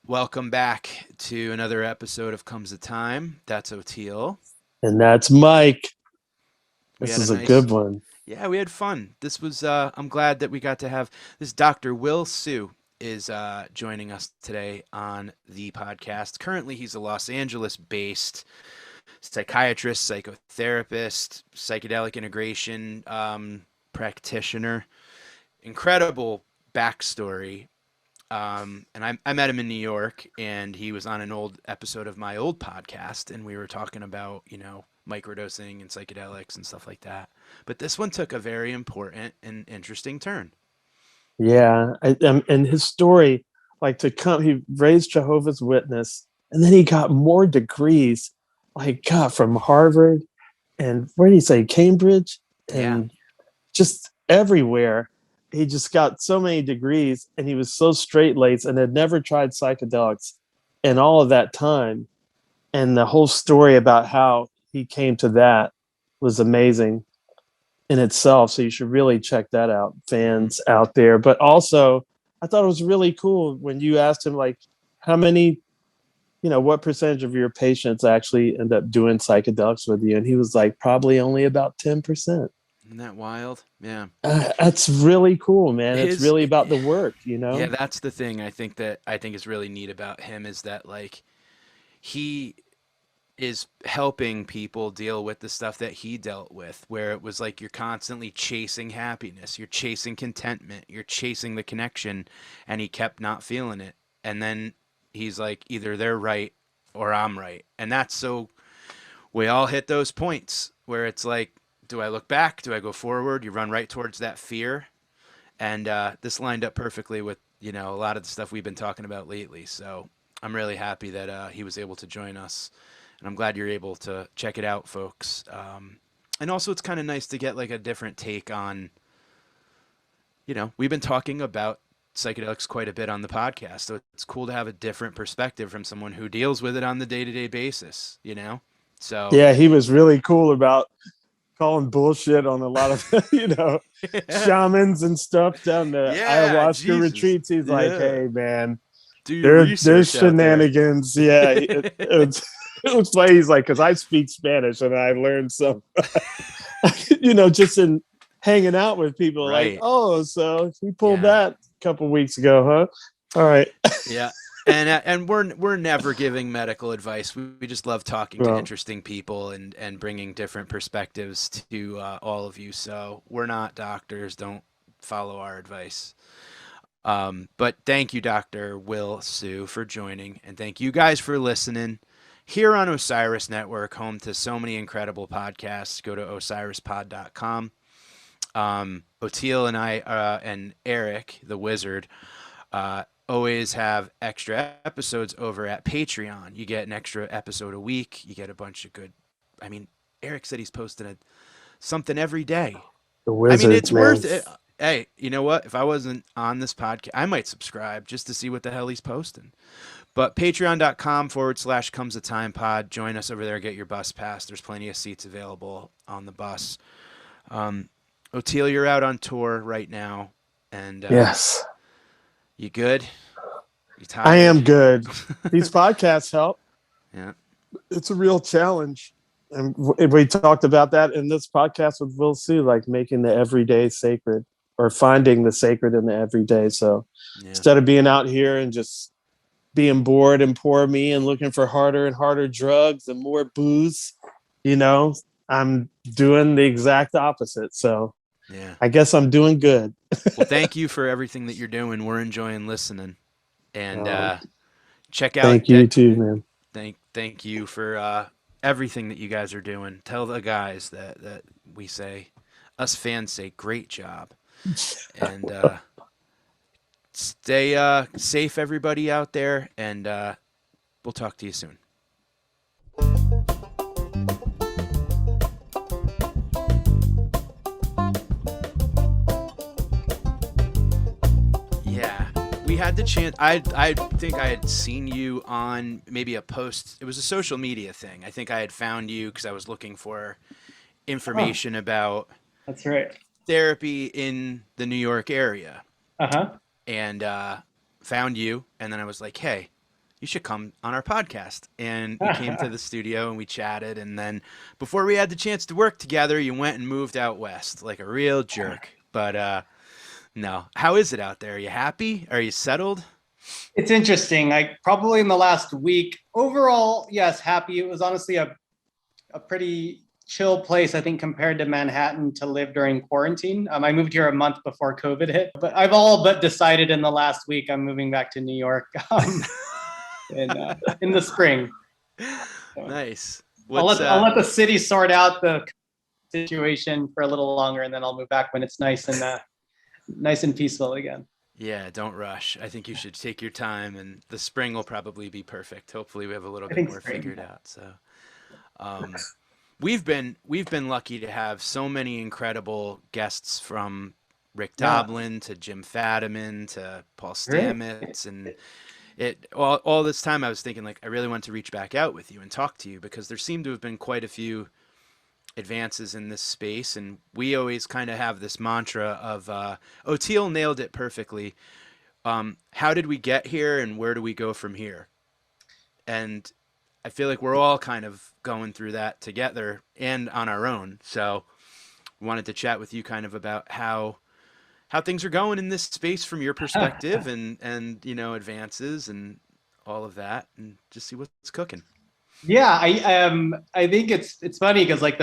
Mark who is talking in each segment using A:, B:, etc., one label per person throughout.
A: Welcome back to another episode of Comes a Time. That's O'Teal.
B: And that's Mike.
A: We
B: This
A: had a
B: is a
A: nice,
B: good one.
A: yeah, we had fun. This was, I'm glad that we got to have this Dr. Will Sue is joining us today on the podcast. Currently, he's a Los Angeles based psychiatrist, psychotherapist, psychedelic integration practitioner. Incredible backstory. And I met him in New York, and he was on an old episode of my old podcast, and we were talking about, microdosing and psychedelics and stuff like that. But this one took a very important and interesting turn.
B: Yeah. And his story, like to come, he raised Jehovah's Witness and then he got more degrees, like, God, from Harvard and where did he say, Cambridge
A: Yeah.
B: and just everywhere. He just got so many degrees and he was so straight laced and had never tried psychedelics in all of that time. And the whole story about how he came to that was amazing in itself. So you should really check that out,
A: Hmm.
B: fans out there. But also, I thought it was really cool when you asked him, like, how many, what percentage of your patients actually end up doing psychedelics with you? And he was like, probably only about 10%.
A: Isn't that wild? Yeah.
B: That's really cool, man. It's
A: His,
B: really about the work.
A: yeah, that's the thing I think is really neat about him is that, like, he is helping people deal with the stuff that he dealt with, where it was like you're constantly chasing happiness, you're chasing contentment, you're chasing the connection, and he kept not feeling it. And then he's like, either they're right or I'm right. And that's so we all hit those points where it's like, do I look back? Do I go forward? You run right towards that fear. And this lined up perfectly with, a lot of the stuff we've been talking about lately. So I'm really happy that he was able to join us, and I'm glad you're able to check it out, folks. And also, it's kind of nice to get like a different take on, we've been talking about psychedelics quite a bit on the podcast, so it's cool to have a different perspective from someone who deals with it on the day-to-day basis. So,
B: Yeah, he was really cool about calling bullshit on a lot of,
A: yeah,
B: shamans and stuff down the
A: yeah,
B: ayahuasca
A: Jesus,
B: retreats. He's like,
A: yeah,
B: hey, man,
A: do your
B: there's
A: research out there.
B: shenanigans. Yeah, it was funny. He's like, because I speak Spanish and I learned some, just in hanging out with people. Like,
A: Right.
B: oh, so he pulled
A: Yeah.
B: that a couple weeks ago, huh? All right.
A: Yeah. And we're never giving medical advice. We just love talking to
B: Well,
A: interesting people and bringing different perspectives to all of you. So we're not doctors. Don't follow our advice. But thank you, Dr. Will Sue, for joining, and thank you guys for listening. Here on Osiris Network, home to so many incredible podcasts, go to osirispod.com. Oteil and I and Eric, the wizard, always have extra episodes over at Patreon. You get an extra episode a week. You get a bunch of good. I mean, Eric said he's posting something every day.
B: the
A: I mean,
B: wizard,
A: it's
B: man.
A: worth it. Hey, you know what? If I wasn't on this podcast, I might subscribe just to see what the hell he's posting. But patreon.com/ comes a time pod. Join us over there. Get your bus pass. There's plenty of seats available on the bus. Um, Oteil, you're out on tour right now. And
B: Yes,
A: you good? You
B: I
A: tired?
B: am good. These podcasts help.
A: Yeah.
B: It's a real challenge. And we talked about that in this podcast with Will Sue, like making the everyday sacred or finding the sacred in the everyday. So
A: Yeah.
B: instead of being out here and just being bored and poor me and looking for harder and harder drugs and more booze, you know, I'm doing the exact opposite. So
A: Yeah.
B: I guess I'm doing good.
A: Well, thank you for everything that you're doing. We're enjoying listening. And
B: Um,
A: check out
B: Thank you too, man.
A: thank you for everything that you guys are doing. Tell the guys that we say, us fans say, great job. And stay safe, everybody out there. And we'll talk to you soon. Yeah, we had the chance. I think I had seen you on maybe a post. It was a social media thing. I think I had found you because I was looking for
C: Oh,
A: information about
C: that's right.
A: therapy in the New York area,
C: Uh-huh.
A: and found you. And then I was like, hey. you should come on our podcast. And you came to the studio and we chatted. And then before we had the chance to work together, you went and moved out west like a real jerk. But no, how is it out there? Are you happy? Are you settled?
C: It's interesting. Like probably in the last week, overall, yes, happy. It was honestly a pretty chill place, I think, compared to Manhattan to live during quarantine. I moved here a month before COVID hit, but I've all but decided in the last week I'm moving back to New York in the spring. So
A: Nice.
C: I'll let the city sort out the situation for a little longer, and then I'll move back when it's nice and peaceful again.
A: Yeah, don't rush. I think you should take your time, and the spring will probably be perfect. Hopefully, we have a little
C: I
A: bit
C: think
A: more
C: spring.
A: figured out. So, we've been lucky to have so many incredible guests, from Rick
C: Yeah.
A: Doblin to Jim Fadiman to Paul
C: Great.
A: Stamets, and all this time I was thinking, like, I really want to reach back out with you and talk to you, because there seemed to have been quite a few advances in this space, and we always kind of have this mantra of O'Teal nailed it perfectly. How did we get here, and where do we go from here? And I feel like we're all kind of going through that together and on our own. So wanted to chat with you kind of about how things are going in this space from your perspective, and advances and all of that, and just see what's cooking.
C: Yeah, I think it's funny because like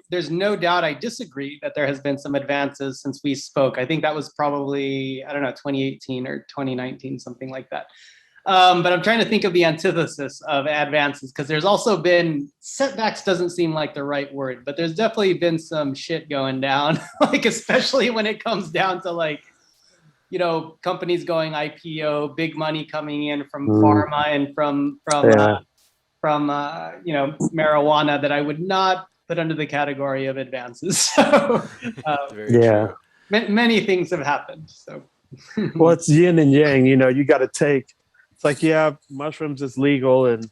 C: there's no doubt I disagree that there has been some advances since we spoke. I think that was probably, I don't know, 2018 or 2019, something like that. But I'm trying to think of the antithesis of advances, because there's also been setbacks, doesn't seem like the right word, but there's definitely been some shit going down, like especially when it comes down to like, companies going IPO, big money coming in from pharma and from marijuana that I would not put under the category of advances. So
A: Very
B: Yeah.
A: true.
C: many things have happened. So
B: Well, it's yin and yang. You got to take. It's like, yeah, mushrooms is legal in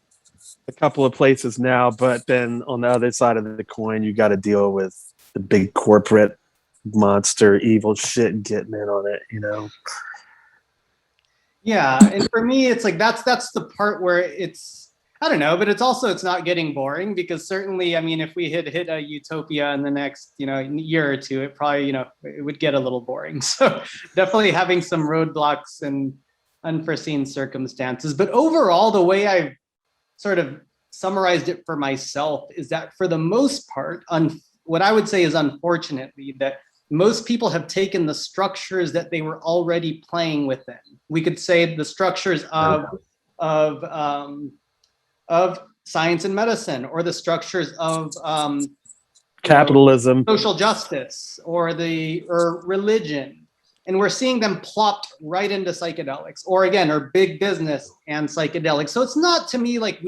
B: a couple of places now, but then on the other side of the coin, you got to deal with the big corporate monster evil shit getting in on it.
C: yeah, and for me, it's like that's the part where I don't know, but it's not getting boring, because certainly, I mean, if we hit a utopia in the next, year or two, it probably, it would get a little boring. So definitely having some roadblocks and unforeseen circumstances. But overall, the way I've sort of summarized it for myself is that for the most part, what I would say is, unfortunately, that most people have taken the structures that they were already playing within. We could say the structures of science and medicine, or the structures of
B: Capitalism.
C: social justice, or religion, and we're seeing them plopped right into psychedelics, or big business and psychedelics. So it's not, to me, like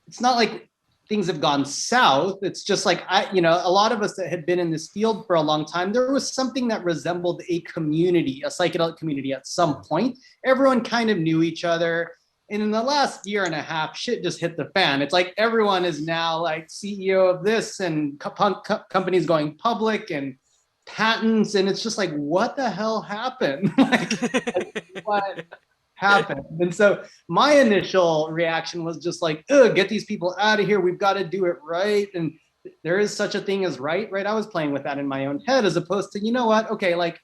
C: it's not like things have gone south. It's just like a lot of us that had been in this field for a long time, there was something that resembled a community, a psychedelic community at some point. Everyone kind of knew each other. And in the last year and a half, shit just hit the fan. It's like everyone is now like CEO of this, and companies going public, and patents. And it's just like, what the hell happened? What happened? And so my initial reaction was just like, get these people out of here. We've got to do it right. And there is such a thing as right? I was playing with that in my own head, as opposed to, what? Okay, like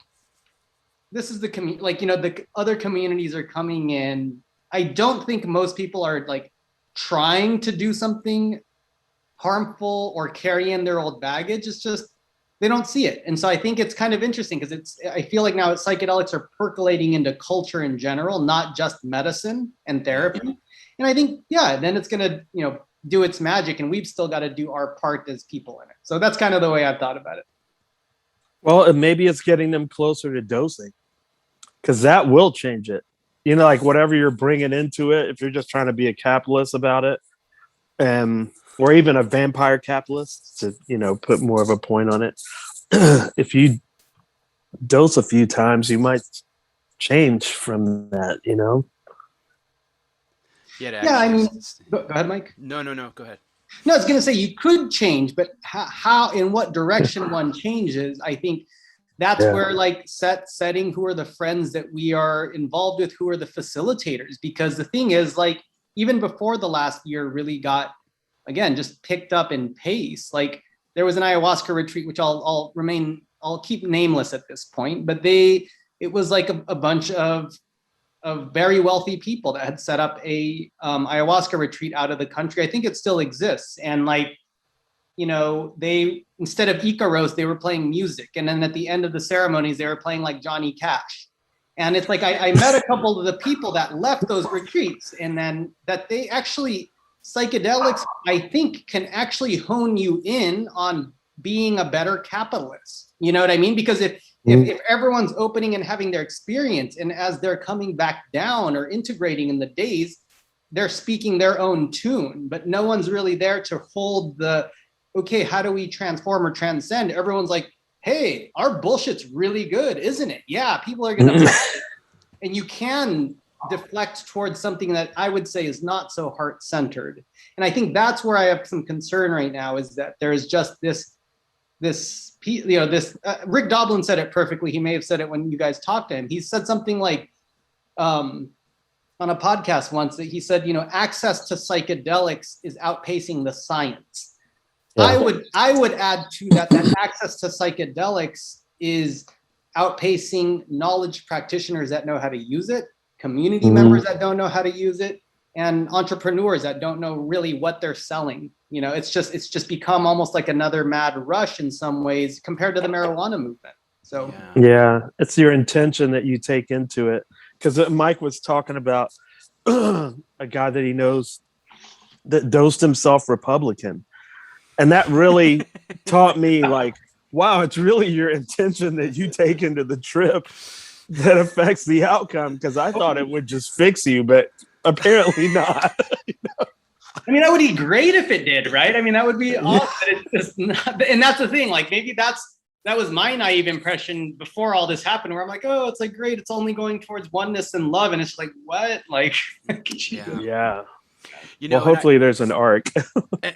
C: this is the community, the other communities are coming in. I don't think most people are like trying to do something harmful or carry in their old baggage. It's just they don't see it. And so I think it's kind of interesting, because I feel like now psychedelics are percolating into culture in general, not just medicine and therapy. And I think, then it's going to, do its magic, and we've still got to do our part as people in it. So that's kind of the way I've thought about it.
B: Well, and maybe it's getting them closer to dosing, because that will change it. Like whatever you're bringing into it, if you're just trying to be a capitalist about it, or even a vampire capitalist, to, put more of a point on it. If you dose a few times, you might change from that,
C: Yeah, I mean, go ahead, Mike.
A: No, go ahead.
C: No, I was going to say you could change, but how, in what direction one changes, I think that's where like setting who are the friends that we are involved with, who are the facilitators, because the thing is like, even before the last year really got, again, just picked up in pace, like there was an ayahuasca retreat, which I'll keep nameless at this point, but it was like a bunch of very wealthy people that had set up a ayahuasca retreat out of the country. I think it still exists. And like, you know, they, instead of Icaros, they were playing music. And then at the end of the ceremonies, they were playing like Johnny Cash. And it's like, I met a couple of the people that left those retreats, and then that they actually, psychedelics, I think, can actually hone you in on being a better capitalist. You know what I mean? Because if everyone's opening and having their experience, and as they're coming back down or integrating in the days, they're speaking their own tune, but no one's really there to hold the, okay, how do we transform or transcend? Everyone's like, hey, our bullshit's really good, isn't it? Yeah, people are gonna and you can deflect towards something that I would say is not so heart-centered. And I think that's where I have some concern right now, is that there's just this Rick Doblin said it perfectly. He may have said it when you guys talked to him. He said something like, on a podcast once, that he said, you know, access to psychedelics is outpacing the science. Yeah. I would add to that access to psychedelics is outpacing knowledge practitioners that know how to use it, community members that don't know how to use it, and entrepreneurs that don't know really what they're selling. You know, it's just become almost like another mad rush in some ways compared to the marijuana movement. So
B: yeah, it's your intention that you take into it. Because Mike was talking about a guy that he knows that dosed himself Republican. And that really taught me, like, wow, it's really your intention that you take into the trip that affects the outcome. Because I thought it would just fix you, but apparently not. You know?
C: I mean, that would be great if it did, right? I mean, that would be awesome. But it's just not, and that's the thing. Like, maybe that was my naive impression before all this happened, where I'm like, oh, it's like great. It's only going towards oneness and love, and it's like, what? Like,
B: yeah.
A: You know,
B: well, hopefully there's an arc.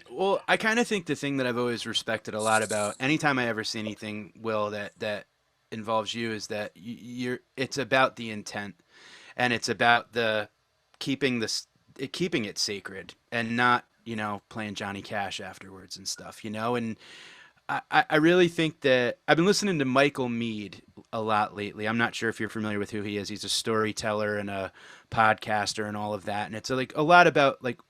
A: Well, I kind of think the thing that I've always respected a lot about anytime I ever see anything, Will, that involves you, is that it's about the intent, and it's about the keeping it sacred, and not, you know, playing Johnny Cash afterwards and stuff, you know. And I really think that I've been listening to Michael Meade a lot lately. I'm not sure if you're familiar with who he is. He's a storyteller and a podcaster and all of that. And it's like a lot about like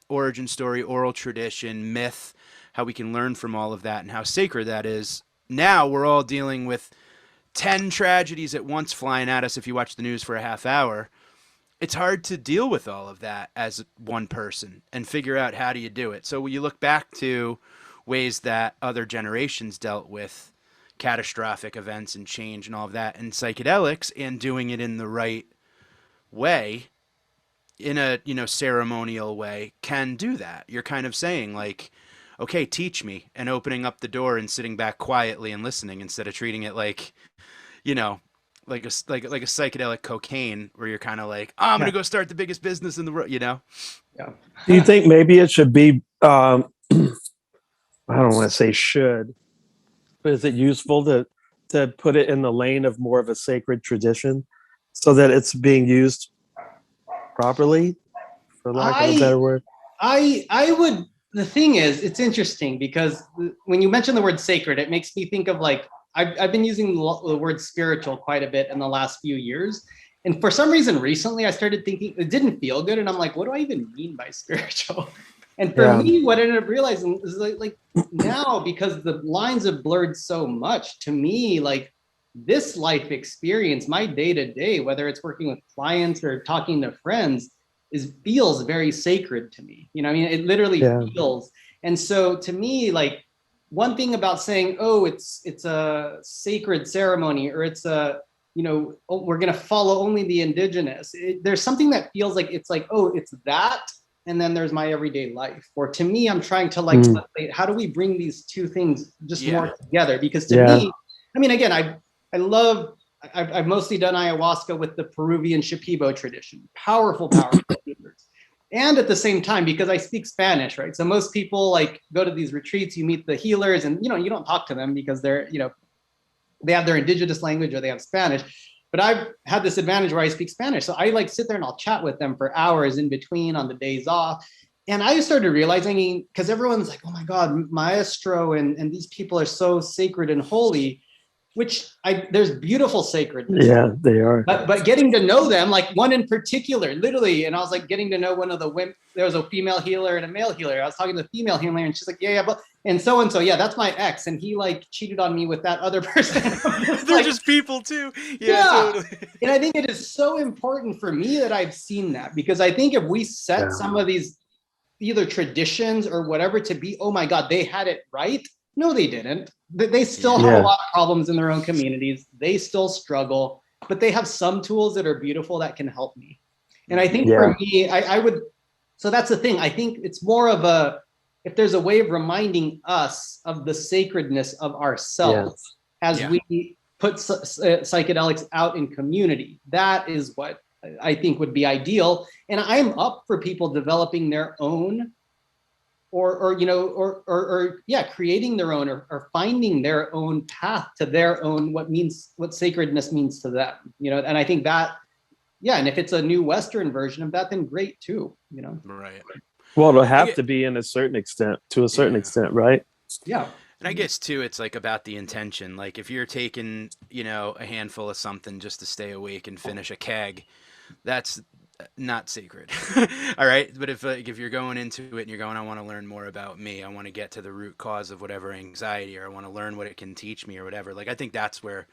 A: origin story, oral tradition, myth, how we can learn from all of that and how sacred that is. Now we're all dealing with 10 tragedies at once flying at us if you watch the news for a half hour. It's hard to deal with all of that as one person and figure out how do you do it. So when you look back to ways that other generations dealt with catastrophic events and change and all of that, and psychedelics, and doing it in the right way, in a, you know, ceremonial way, can do that. You're kind of saying like, okay, teach me, and opening up the door and sitting back quietly and listening, instead of treating it like, you know, like a psychedelic cocaine, where you're kind of like, oh, I'm gonna go start the biggest business in the world, you know.
B: Do you think maybe it should be I don't want to say should, but is it useful to put it in the lane of more of a sacred tradition, so that it's being used properly, for lack of a better word?
C: I would. The thing is, it's interesting because when you mention the word sacred, it makes me think of like, I've been using the word spiritual quite a bit in the last few years. And for some reason recently, I started thinking it didn't feel good. And I'm like, what do I even mean by spiritual? And for me, what I ended up realizing is like now, because the lines have blurred so much, to me, like this life experience, my day to day, whether it's working with clients or talking to friends, feels very sacred to me. You know, I mean, it literally feels. And so to me, like one thing about saying, oh, it's a sacred ceremony, or it's a, you know, oh, we're going to follow only the indigenous. There's something that feels like it's like, oh, it's that. And then there's my everyday life. Or to me, I'm trying to like, how do we bring these two things just more together? Because to me, I mean, again, I've mostly done ayahuasca with the Peruvian Shipibo tradition, powerful healers. And at the same time, because I speak Spanish, right? So most people like go to these retreats, you meet the healers, and, you know, you don't talk to them because they're, you know, they have their indigenous language or they have Spanish. But I've had this advantage where I speak Spanish. So I like sit there and I'll chat with them for hours in between on the days off. And I started realizing, because everyone's like, oh my God, maestro, and these people are so sacred and holy, which there's beautiful sacredness.
B: Yeah, they are.
C: But getting to know them, like one in particular, literally, and I was like getting to know one of the women. There was a female healer and a male healer. I was talking to the female healer, and she's like, yeah, but and so, yeah, that's my ex, and he like cheated on me with that other person.
A: They're
C: like,
A: just people too. Yeah, totally.
C: And I think it is so important for me that I've seen that, because I think if we set some of these either traditions or whatever to be, oh my God, they had it right. No, they didn't. They still have a lot of problems in their own communities. They still struggle, but they have some tools that are beautiful that can help me. And I think for me, I would, so that's the thing. I think it's more of a, if there's a way of reminding us of the sacredness of ourselves as we put psychedelics out in community, that is what I think would be ideal. And I'm up for people developing their own creating their own or finding their own path to their own what sacredness means to them, and I think that, and if it's a new Western version of that, then great too,
A: Right.
B: Well, it'll have to be to a certain extent, right?
C: Yeah.
A: And I guess too, it's like about the intention. Like if you're taking, a handful of something just to stay awake and finish a keg, that's not sacred. All right. But if you're going into it and you're going, I want to learn more about me, I want to get to the root cause of whatever anxiety, or I want to learn what it can teach me or whatever. Like, I think that's where,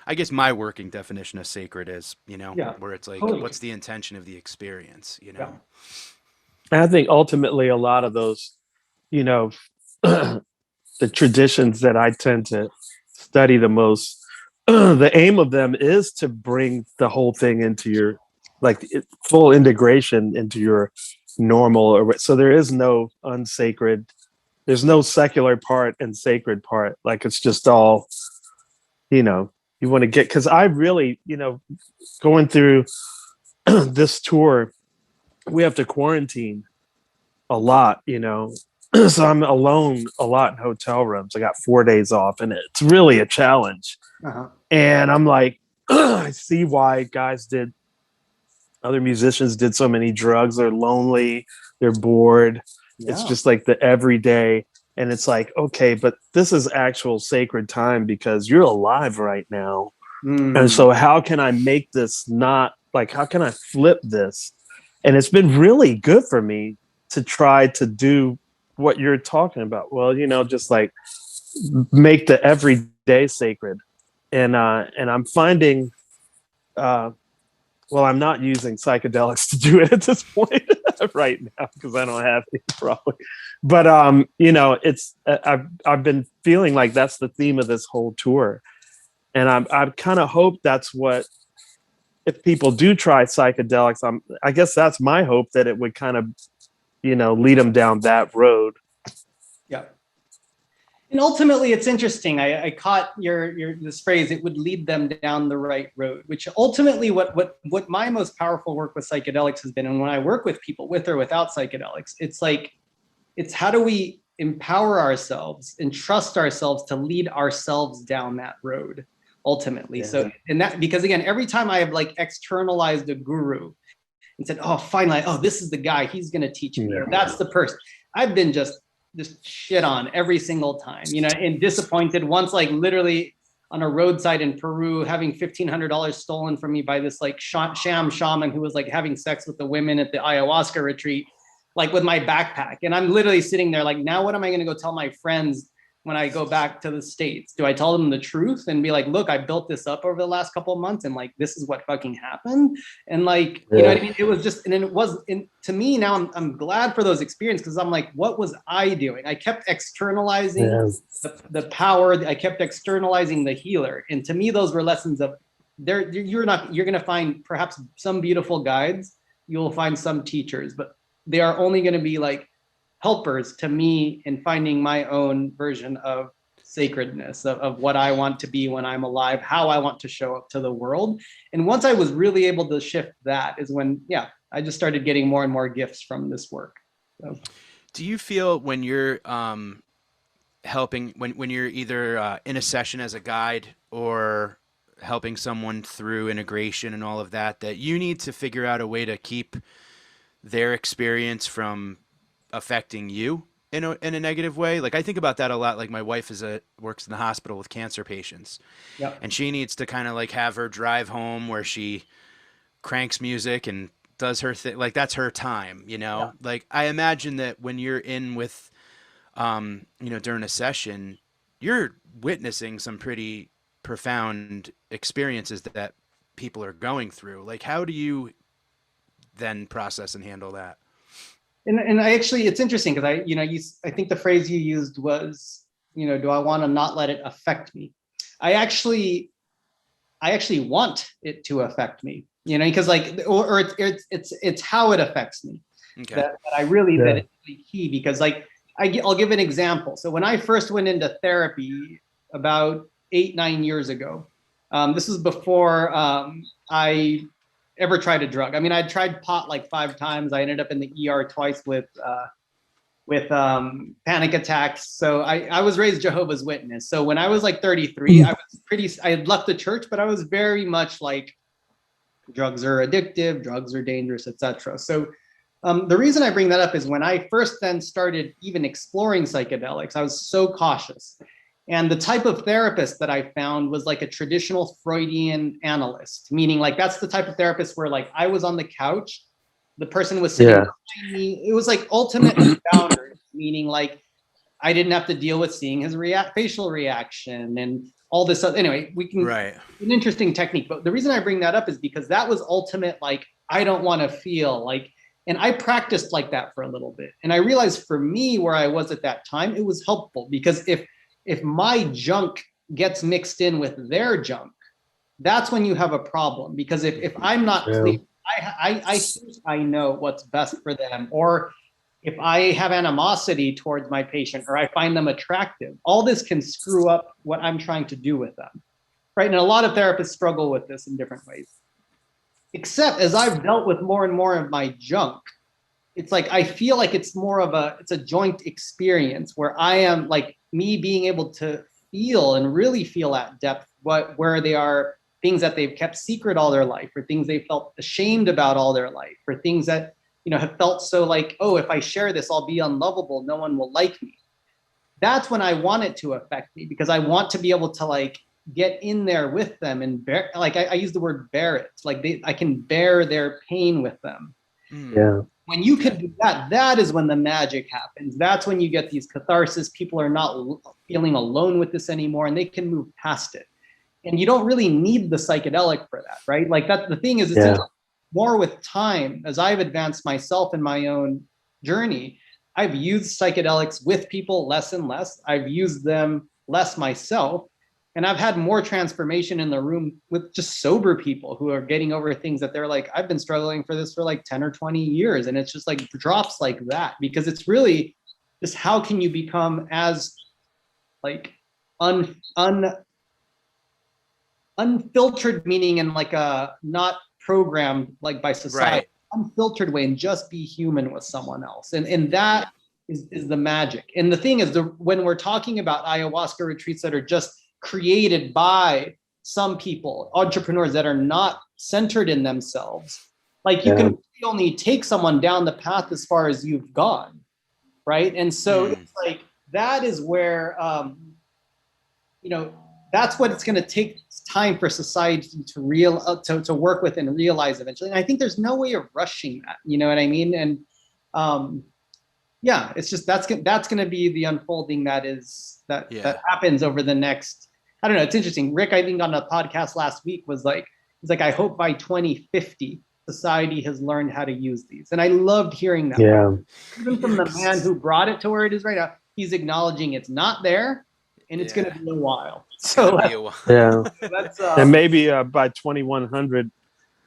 A: I guess, my working definition of sacred is, where it's like, what's the intention of the experience, And
B: I think ultimately a lot of those, the traditions that I tend to study the most, the aim of them is to bring the whole thing into your, full integration into your normal. So there is no unsacred, there's no secular part and sacred part. Like it's just all, you want to get, because I really, going through this tour, we have to quarantine a lot, so I'm alone a lot in hotel rooms. I got 4 days off, and it's really a challenge. And I'm like, I see why other musicians did so many drugs. They're lonely, they're bored. It's just like the everyday. And it's like, okay, but this is actual sacred time because you're alive right now. And so how can I make this not like, how can I flip this? And it's been really good for me to try to do what you're talking about. Well, just like make the everyday sacred. And I'm finding, I'm not using psychedelics to do it at this point right now because I don't have any probably. But it's I've been feeling like that's the theme of this whole tour, and I kind of hope that's what, if people do try psychedelics, I guess that's my hope, that it would kind of lead them down that road.
C: Yeah. And ultimately, it's interesting. I caught your this phrase, it would lead them down the right road, which ultimately what my most powerful work with psychedelics has been. And when I work with people with or without psychedelics, it's how do we empower ourselves and trust ourselves to lead ourselves down that road ultimately. So, and that, because again, every time I have externalized a guru and said, oh, finally, this is the guy, he's going to teach me. Or that's the person. I've been just shit on every single time, and disappointed. Once, literally on a roadside in Peru, having $1,500 stolen from me by this sham shaman who was having sex with the women at the ayahuasca retreat, with my backpack. And I'm literally sitting there now what am I going to go tell my friends when I go back to the States? Do I tell them the truth and be like, look, I built this up over the last couple of months and this is what fucking happened? And you know what I mean? It was just, and it was, and to me now I'm glad for those experiences, because I'm like, what was I doing? I kept externalizing the power. I kept externalizing the healer. And to me, those were lessons of you're going to find perhaps some beautiful guides. You'll find some teachers, but they are only going to be helpers to me in finding my own version of sacredness, of what I want to be when I'm alive, how I want to show up to the world. And once I was really able to shift that is when, I just started getting more and more gifts from this work. So.
A: Do you feel when you're helping when you're either in a session as a guide or helping someone through integration and all of that, that you need to figure out a way to keep their experience from affecting you in a negative way. Like I think about that a lot. Like my wife works in the hospital with cancer patients,
C: Yeah.
A: and she needs to kind of like have her drive home where she cranks music and does her thing. Like that's her time, you
C: Yeah.
A: know. Like I imagine that when you're in with, during a session, you're witnessing some pretty profound experiences that people are going through. Like how do you then process and handle that?
C: And I actually, it's interesting because I think the phrase you used was, do I want to not let it affect me? I actually want it to affect me, because like, or it's how it affects me
A: Okay.
C: that I really,
B: Yeah.
C: that it's really key because like, I'll give an example. So when I first went into therapy about 8-9 years ago, this was before I ever tried a drug. I mean, I tried pot like 5 times. I ended up in the ER twice with panic attacks. So I was raised Jehovah's Witness. So when I was like 33, I had left the church, but I was very much like drugs are addictive, drugs are dangerous, etc. So the reason I bring that up is when I first then started even exploring psychedelics, I was so cautious. And the type of therapist that I found was like a traditional Freudian analyst, meaning like that's the type of therapist where like I was on the couch, the person was sitting behind me. It was like ultimate boundaries, meaning like I didn't have to deal with seeing his facial reaction and all this stuff. Anyway, we can,
A: Right.
C: an interesting technique. But the reason I bring that up is because that was ultimate, like, I don't want to feel like, and I practiced like that for a little bit. And I realized for me, where I was at that time, it was helpful because if my junk gets mixed in with their junk, that's when you have a problem. Because if I'm not clear, I think I know what's best for them, or if I have animosity towards my patient or I find them attractive, all this can screw up what I'm trying to do with them, right? And a lot of therapists struggle with this in different ways. Except as I've dealt with more and more of my junk, it's like I feel like it's a joint experience where I am like me being able to feel and really feel at depth where they are, things that they've kept secret all their life, or things they felt ashamed about all their life, or things that have felt so like, oh, if I share this, I'll be unlovable, no one will like me. That's when I want it to affect me, because I want to be able to like get in there with them and bear, like I use the word bear it, like I can bear their pain with them.
B: Yeah.
C: When you can do that, that is when the magic happens. That's when you get these catharsis. People are not feeling alone with this anymore, and they can move past it. And you don't really need the psychedelic for that, right? Like that. The thing is, it's more with time. As I've advanced myself in my own journey, I've used psychedelics with people less and less. I've used them less myself. And I've had more transformation in the room with just sober people who are getting over things that they're like, I've been struggling for this for like 10 or 20 years. And it's just like drops like that, because it's really just how can you become as like unfiltered, meaning in like a not programmed like by society,
A: Right.
C: unfiltered way, and just be human with someone else. And that is the magic. And the thing is, when we're talking about ayahuasca retreats that are just created by some people, entrepreneurs that are not centered in themselves, like you can only take someone down the path as far as you've gone, right? And so it's like that is where that's what it's going to take time for society to work with and realize eventually. And I think there's no way of rushing that, you know what I mean? And it's just that's going to be the unfolding that happens over the next, I don't know. It's interesting. Rick, I think on a podcast last week was like, he's like, I hope by 2050 society has learned how to use these. And I loved hearing that.
B: Yeah.
C: Even from the man who brought it to where it is right now, he's acknowledging it's not there, and it's going to be a while. So that's
B: and maybe by 2100,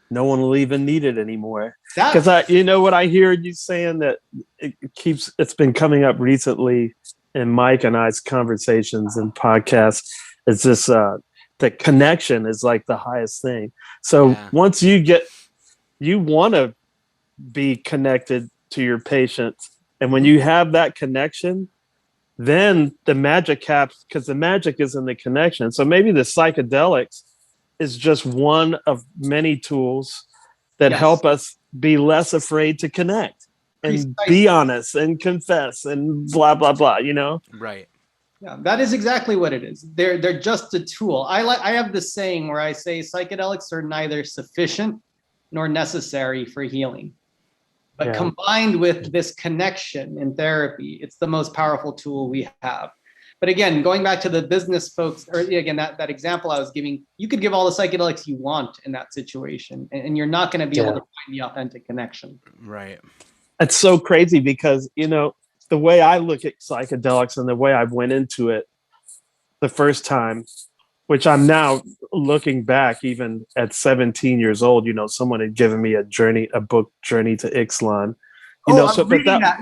B: no one will even need it anymore. Because what I hear you saying, that it's been coming up recently in Mike and I's conversations and podcasts. It's just the connection is like the highest thing. So once you want to be connected to your patients, and when you have that connection, then the magic happens because the magic is in the connection. So maybe the psychedelics is just one of many tools that
C: Yes,
B: help us be less afraid to connect and be
C: precisely.
B: honest and confess and blah blah blah, you know.
A: Right.
C: Yeah, that is exactly what it is. They're just a tool. I have this saying where I say psychedelics are neither sufficient nor necessary for healing. But
B: Yeah.
C: combined with this connection in therapy, it's the most powerful tool we have. But again, going back to the business folks, or again, that example I was giving, you could give all the psychedelics you want in that situation, and you're not going to be able to find the authentic connection.
A: Right.
B: It's so crazy because, you know, the way I look at psychedelics and the way I went into it the first time, which I'm now looking back, even at 17 years old, you know, someone had given me a book, Journey to Ixtlan, you
C: Oh,
B: know,
C: I'm
B: so, but
C: reading
B: that,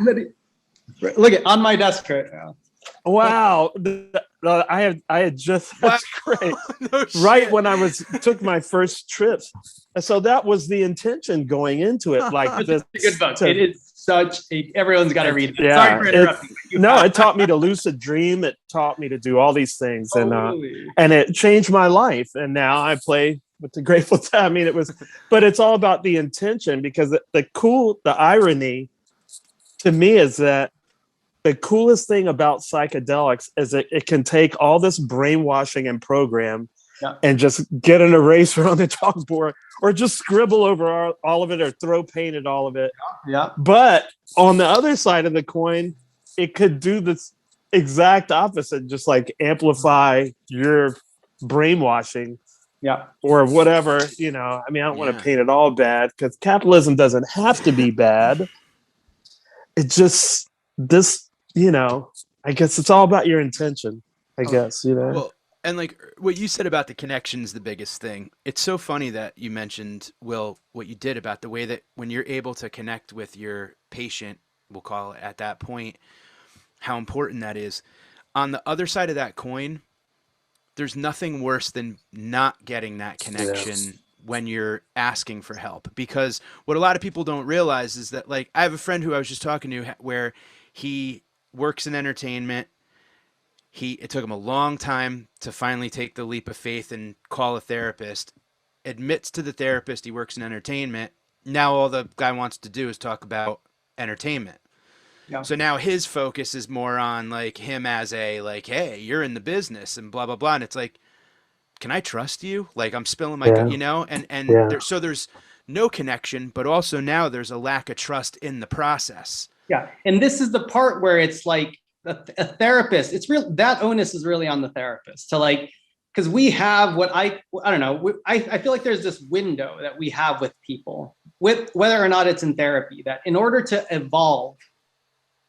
C: that. Look at on my desk right now.
B: wow, I had just,
A: Wow.
B: that's great.
A: No
B: Right
A: shit.
B: when I took my first trips. And so that was the intention going into it, like
C: It's
B: this.
C: a good book. It is everyone's got to read it.
B: Yeah,
C: Sorry for interrupting.
B: it taught me to lucid dream. It taught me to do all these things,
C: Totally.
B: and it changed my life. And now I play with the Grateful Dead. I mean, but it's all about the intention because the irony to me is that the coolest thing about psychedelics is that it can take all this brainwashing and program
C: Yeah.
B: and just get an eraser on the chalkboard or just scribble over all of it or throw paint at all of it.
C: Yeah.
B: But on the other side of the coin, it could do this exact opposite, just like amplify your brainwashing.
C: Yeah.
B: Or whatever, you know. I mean, I don't want
A: Yeah.
B: to paint it all bad because capitalism doesn't have to be bad. It just, this, you know, I guess it's all about your intention, I guess, you know.
A: Well, and like what you said about the connection is the biggest thing. It's so funny that you mentioned, Will, what you did about the way that when you're able to connect with your patient, we'll call it at that point, how important that is. On the other side of that coin, there's nothing worse than not getting that connection when you're asking for help. Because what a lot of people don't realize is that, like, I have a friend who I was just talking to where he works in entertainment. It took him a long time to finally take the leap of faith and call a therapist. Admits to the therapist he works in entertainment. Now all the guy wants to do is talk about entertainment.
C: Yeah.
A: So now his focus is more on like him as a like, hey, you're in the business and blah blah blah. And it's like, can I trust you? Like I'm spilling my, you know, and there's no connection, but also now there's a lack of trust in the process.
C: Yeah. And this is the part where it's like a therapist, it's real, that onus is really on the therapist to like, because we have what I don't know, I feel like there's this window that we have with people, with whether or not it's in therapy, that in order to evolve,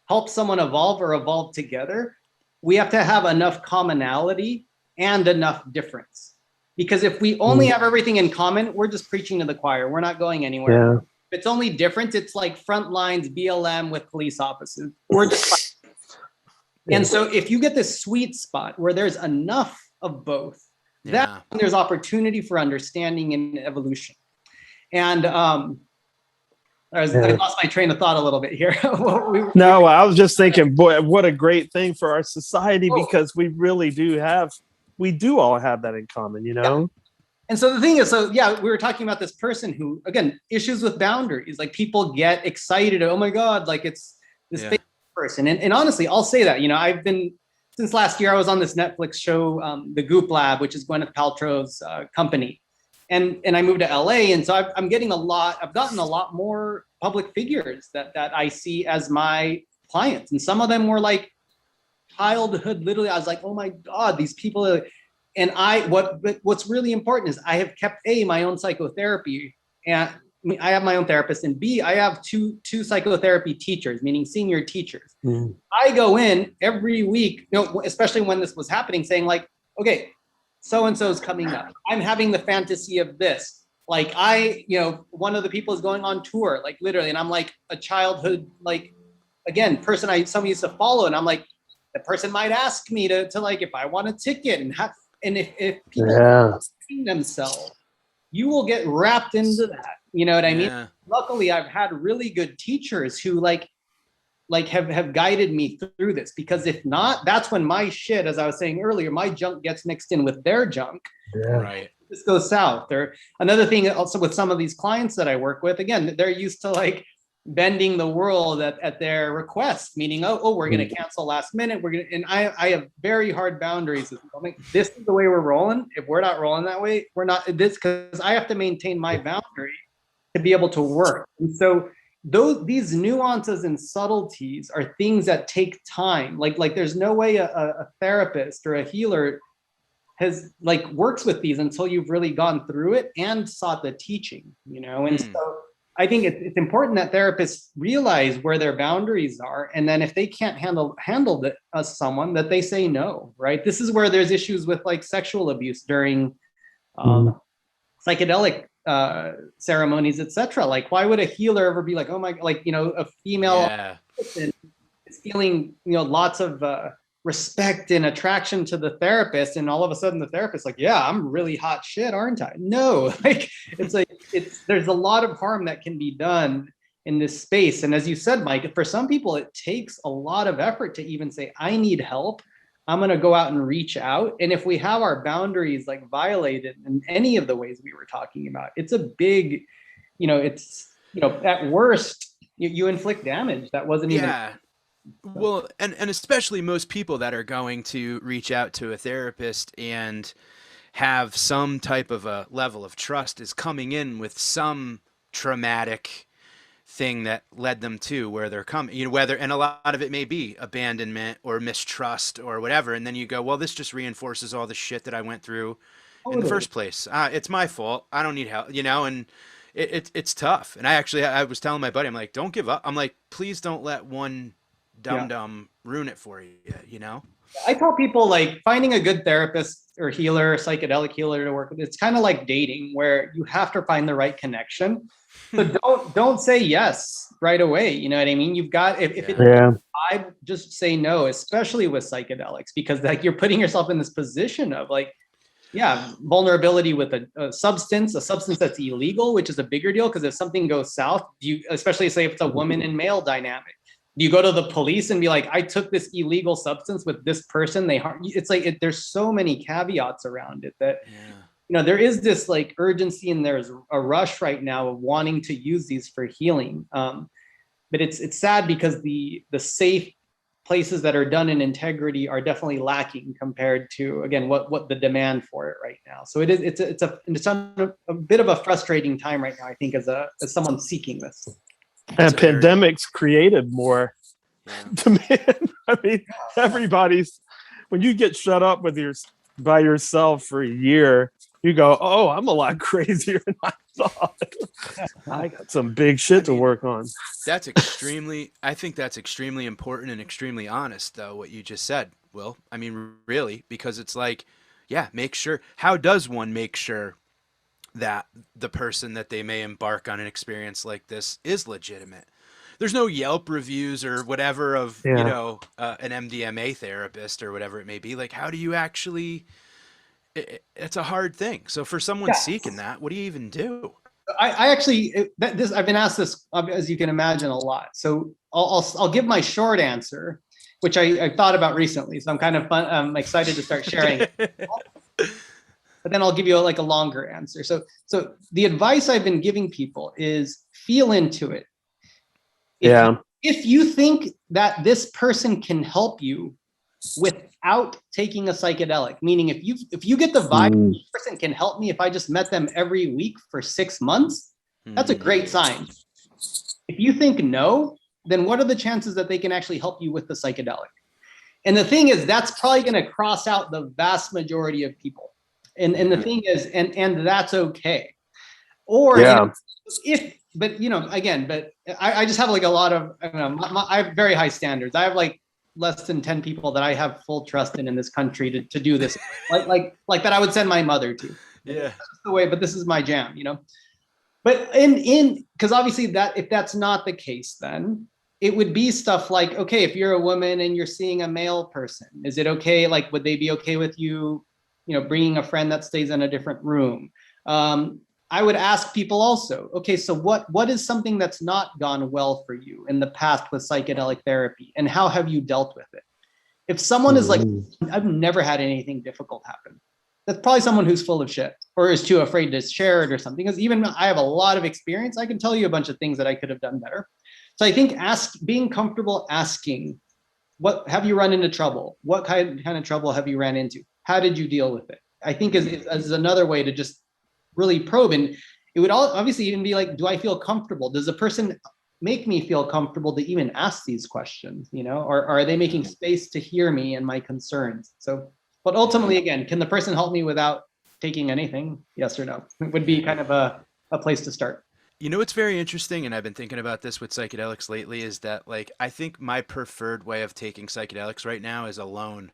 C: help someone evolve or evolve together, we have to have enough commonality and enough difference. Because if we only have everything in common, we're just preaching to the choir. We're not going anywhere.
B: Yeah.
C: If it's only different, it's like front lines, BLM with police officers. We're just and so if you get this sweet spot where there's enough of both, then there's opportunity for understanding and evolution. And I lost my train of thought a little bit here.
B: No, I was just thinking, boy, what a great thing for our society because we really do all have that in common, you know?
C: Yeah. And so the thing is, we were talking about this person who, again, issues with boundaries. Like people get excited. Oh my God, like it's this famous person. And honestly, I'll say that, you know, I've been, since last year, I was on this Netflix show, The Goop Lab, which is Gwyneth Paltrow's company. And I moved to LA. And so I've gotten a lot more public figures that I see as my clients. And some of them were like childhood, literally, I was like, oh my God, these people are, and what's really important is I have kept my own psychotherapy, and I have my own therapist, and B, I have two psychotherapy teachers, meaning senior teachers. Mm. I go in every week, you know, especially when this was happening, saying like, okay, so-and-so is coming up. I'm having the fantasy of this. Like one of the people is going on tour, like literally, and I'm like a childhood, like, again, person somebody used to follow, and I'm like, the person might ask me to like, if I want a ticket, and if people see themselves, you will get wrapped into that. You know what I mean? Luckily, I've had really good teachers who like, like have guided me through this, because if not, that's when my shit, as I was saying earlier, my junk gets mixed in with their junk.
A: Right.
C: This goes south. Or another thing also with some of these clients that I work with, again, they're used to like bending the world at their request, meaning, oh, we're going to cancel last minute. We're going to, and I have very hard boundaries. This is the way we're rolling. If we're not rolling that way, we're not this, because I have to maintain my boundary to be able to work. And so these nuances and subtleties are things that take time. Like there's no way a therapist or a healer has like works with these until you've really gone through it and sought the teaching, and so I think it's important that therapists realize where their boundaries are, and then if they can't handle someone, that they say no. Right. This is where there's issues with like sexual abuse during psychedelic ceremonies, etc. Like, why would a healer ever be like, oh my, like, a female person is feeling, lots of respect and attraction to the therapist, and all of a sudden the therapist like, yeah, I'm really hot shit, aren't I? No, like there's a lot of harm that can be done in this space. And as you said, Mike, for some people it takes a lot of effort to even say, I need help. I'm going to go out and reach out. And if we have our boundaries like violated in any of the ways we were talking about, it's a big, at worst, you inflict damage that wasn't even.
A: Well, and especially most people that are going to reach out to a therapist and have some type of a level of trust is coming in with some traumatic thing that led them to where they're coming, whether, and a lot of it may be abandonment or mistrust or whatever. And then you go, well, this just reinforces all the shit that I went through in the first place. It's my fault. I don't need help, and it's tough. And I was telling my buddy, I'm like, don't give up. I'm like, please don't let one dum ruin it for you, I
C: tell people, like, finding a good therapist or healer, psychedelic healer to work with, it's kind of like dating, where you have to find the right connection. So don't say yes right away. You know what I mean? You've got, if it's I just say no, especially with psychedelics, because like you're putting yourself in this position of like, vulnerability with a substance that's illegal, which is a bigger deal, because if something goes south, especially say if it's a woman and male dynamic, do you go to the police and be like, I took this illegal substance with this person, they harm you? It's like there's so many caveats around it that there is this like urgency, and there's a rush right now of wanting to use these for healing. But it's sad, because the safe places that are done in integrity are definitely lacking compared to, again, what the demand for it right now. So it's a bit of a frustrating time right now, I think, as someone seeking this.
B: And pandemics created more demand. I mean, everybody's, when you get shut up by yourself for a year, you go, oh, I'm a lot crazier than I thought. I got some big shit to work on.
A: I think that's extremely important and extremely honest, though, what you just said, Will. I mean, really, because it's like, make sure. How does one make sure that the person that they may embark on an experience like this is legitimate? There's no Yelp reviews or whatever of, an MDMA therapist or whatever it may be. Like, how do you actually... It's a hard thing. So for someone seeking that, what do you even do?
C: I actually, I've been asked this, as you can imagine, a lot. So I'll give my short answer, which I thought about recently. So I'm kind of fun. I'm excited to start sharing it. But then I'll give you a longer answer. So the advice I've been giving people is feel into it. If you think that this person can help you without taking a psychedelic, meaning if you get the vibe, this person can help me if I just met them every week for 6 months, that's a great sign. If you think no, then what are the chances that they can actually help you with the psychedelic? And the thing is, that's probably going to cross out the vast majority of people. And the thing is, and that's okay. Or but I just have like a lot of, I have very high standards. I have like less than 10 people that I have full trust in this country to do this, like that I would send my mother to. That's the way, but this is my jam, But because obviously that if that's not the case, then it would be stuff like, okay, if you're a woman and you're seeing a male person, is it okay? Like, would they be okay with you, bringing a friend that stays in a different room? I would ask people also, okay, so what is something that's not gone well for you in the past with psychedelic therapy, and how have you dealt with it? If someone is like, I've never had anything difficult happen, that's probably someone who's full of shit or is too afraid to share it or something. Because even I have a lot of experience, I can tell you a bunch of things that I could have done better. So I think being comfortable asking, what have you run into trouble? What kind of trouble have you ran into? How did you deal with it? I think is another way to just really probe. And it would obviously even be like, do I feel comfortable? Does the person make me feel comfortable to even ask these questions, or are they making space to hear me and my concerns? So, but ultimately, again, can the person help me without taking anything? Yes or no? It would be kind of a place to start.
A: You know what's very interesting, and I've been thinking about this with psychedelics lately, is that like I think my preferred way of taking psychedelics right now is alone.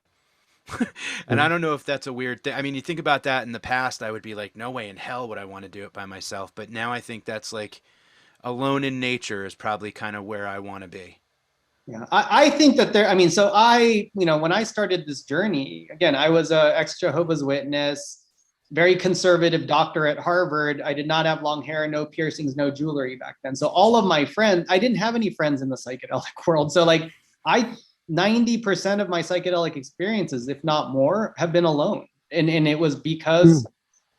A: And I don't know if that's a weird thing. I mean, you think about that in the past, I would be like, no way in hell would I want to do it by myself. But now I think that's like alone in nature is probably kind of where I want to be.
C: Yeah, I think that I mean, so when I started this journey, again, I was a ex-Jehovah's Witness, very conservative doctor at Harvard. I did not have long hair, no piercings, no jewelry back then. So all of my friends, I didn't have any friends in the psychedelic world. So like 90% of my psychedelic experiences, if not more, have been alone. And it was because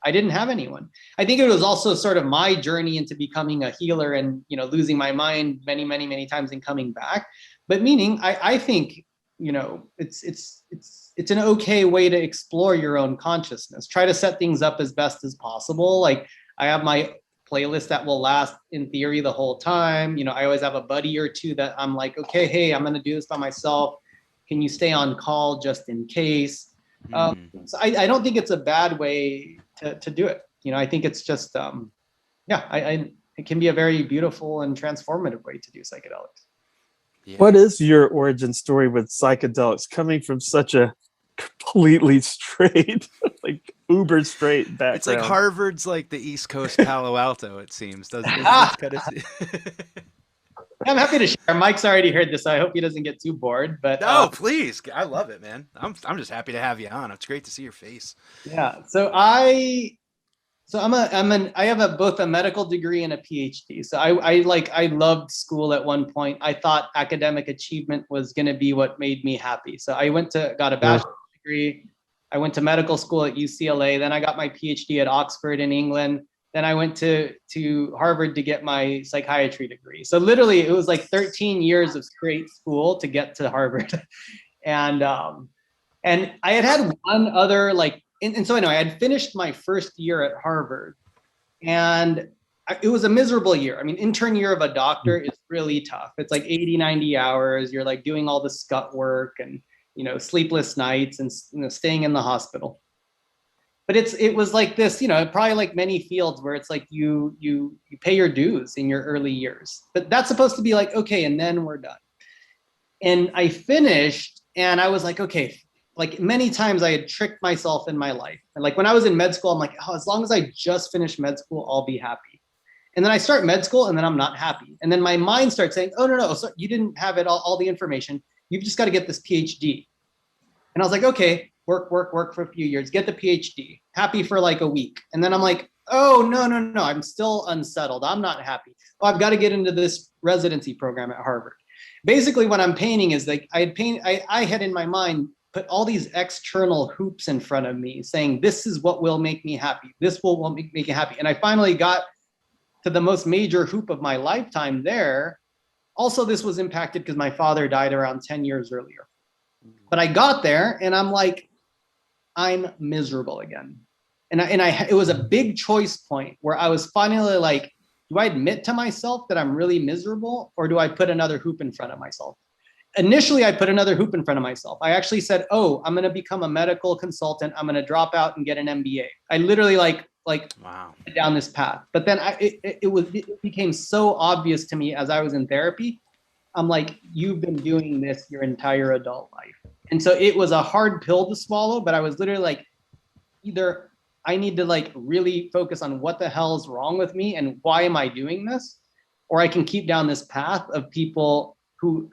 C: I didn't have anyone. I think it was also sort of my journey into becoming a healer and, losing my mind many, many, many times and coming back. But meaning, I think, it's an okay way to explore your own consciousness. Try to set things up as best as possible. Like I have my playlist that will last in theory the whole time. I always have a buddy or two that I'm like, okay, hey, I'm going to do this by myself. Can you stay on call just in case? So I don't think it's a bad way to do it. I think it's just, it can be a very beautiful and transformative way to do psychedelics.
A: Yeah.
B: What is your origin story with psychedelics, coming from such a completely straight, like uber straight background?
A: It's like Harvard's like the East Coast Palo Alto, it seems. Doesn't it? Kind of...
C: I'm happy to share. Mike's already heard this, so I hope he doesnn't get too bored. But
A: no, please, I love it, man. I'm just happy to have you on. It's great to see your face.
C: Yeah. So I have both a medical degree and a PhD. So I loved school at one point. I thought academic achievement was going to be what made me happy. So I got a bachelor's degree. I went to medical school at UCLA. Then I got my PhD at Oxford in England. Then I went to Harvard to get my psychiatry degree. So literally it was like 13 years of straight school to get to Harvard. And I had one other so anyway, I had finished my first year at Harvard, and it was a miserable year. I mean, intern year of a doctor is really tough. It's like 80, 90 hours. You're like doing all the scut work and, sleepless nights and, staying in the hospital. But it was like this, probably like many fields where it's like you pay your dues in your early years. But that's supposed to be like, okay, and then we're done. And I finished and I was like, okay, like many times I had tricked myself in my life. And like when I was in med school, I'm like, oh, as long as I just finish med school, I'll be happy. And then I start med school and then I'm not happy. And then my mind starts saying, oh, no, so you didn't have all the information. You've just got to get this PhD. And I was like, okay, work for a few years, get the PhD, happy for like a week. And then I'm like, oh, no, I'm still unsettled. I'm not happy. Oh, I've got to get into this residency program at Harvard. Basically what I'm painting is like, I had in my mind, put all these external hoops in front of me saying, this is what will make me happy. This will make me happy. And I finally got to the most major hoop of my lifetime there. Also, this was impacted because my father died around 10 years earlier. But I got there and I'm like, I'm miserable again. And it was a big choice point where I was finally like, do I admit to myself that I'm really miserable, or do I put another hoop in front of myself? Initially, I put another hoop in front of myself. I actually said, oh, I'm going to become a medical consultant. I'm going to drop out and get an MBA. I literally wow, down this path. But then it became so obvious to me as I was in therapy. I'm like, you've been doing this your entire adult life. And so it was a hard pill to swallow, but I was literally like, either I need to like really focus on what the hell is wrong with me and why am I doing this? Or I can keep down this path of people who,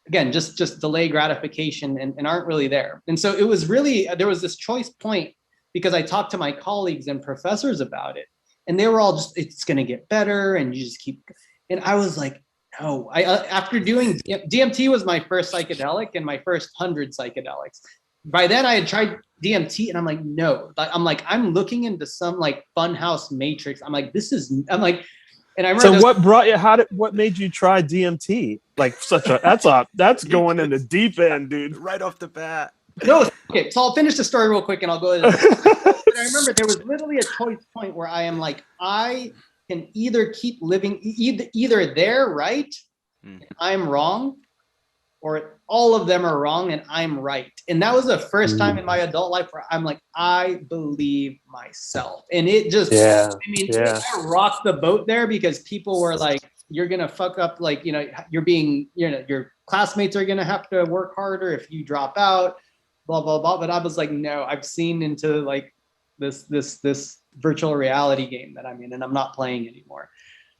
C: again, just delay gratification and aren't really there. And so it was really, there was this choice point because I talked to my colleagues and professors about it. And they were all just, it's going to get better. And you just keep, and I was like, no, after doing DMT was my first psychedelic and my first 100 psychedelics. By then I had tried DMT and I'm like, no, I'm looking into some like funhouse matrix. I'm like, and I remember.
B: So what brought you? What made you try DMT? Like that's going in the deep end, dude.
A: Right off the bat.
C: No, okay. So I'll finish the story real quick and I'll go into but I remember there was literally a choice point where I am like, I can either keep living, either they're right, and I'm wrong, or all of them are wrong and I'm right. And that was the first time in my adult life where I'm like, I believe myself. And it just, I rocked the boat there because people were like, you're going to fuck up. Like, your classmates are going to have to work harder if you drop out, blah, blah, blah. But I was like, no, I've seen into like this virtual reality game that I'm in and I'm not playing anymore.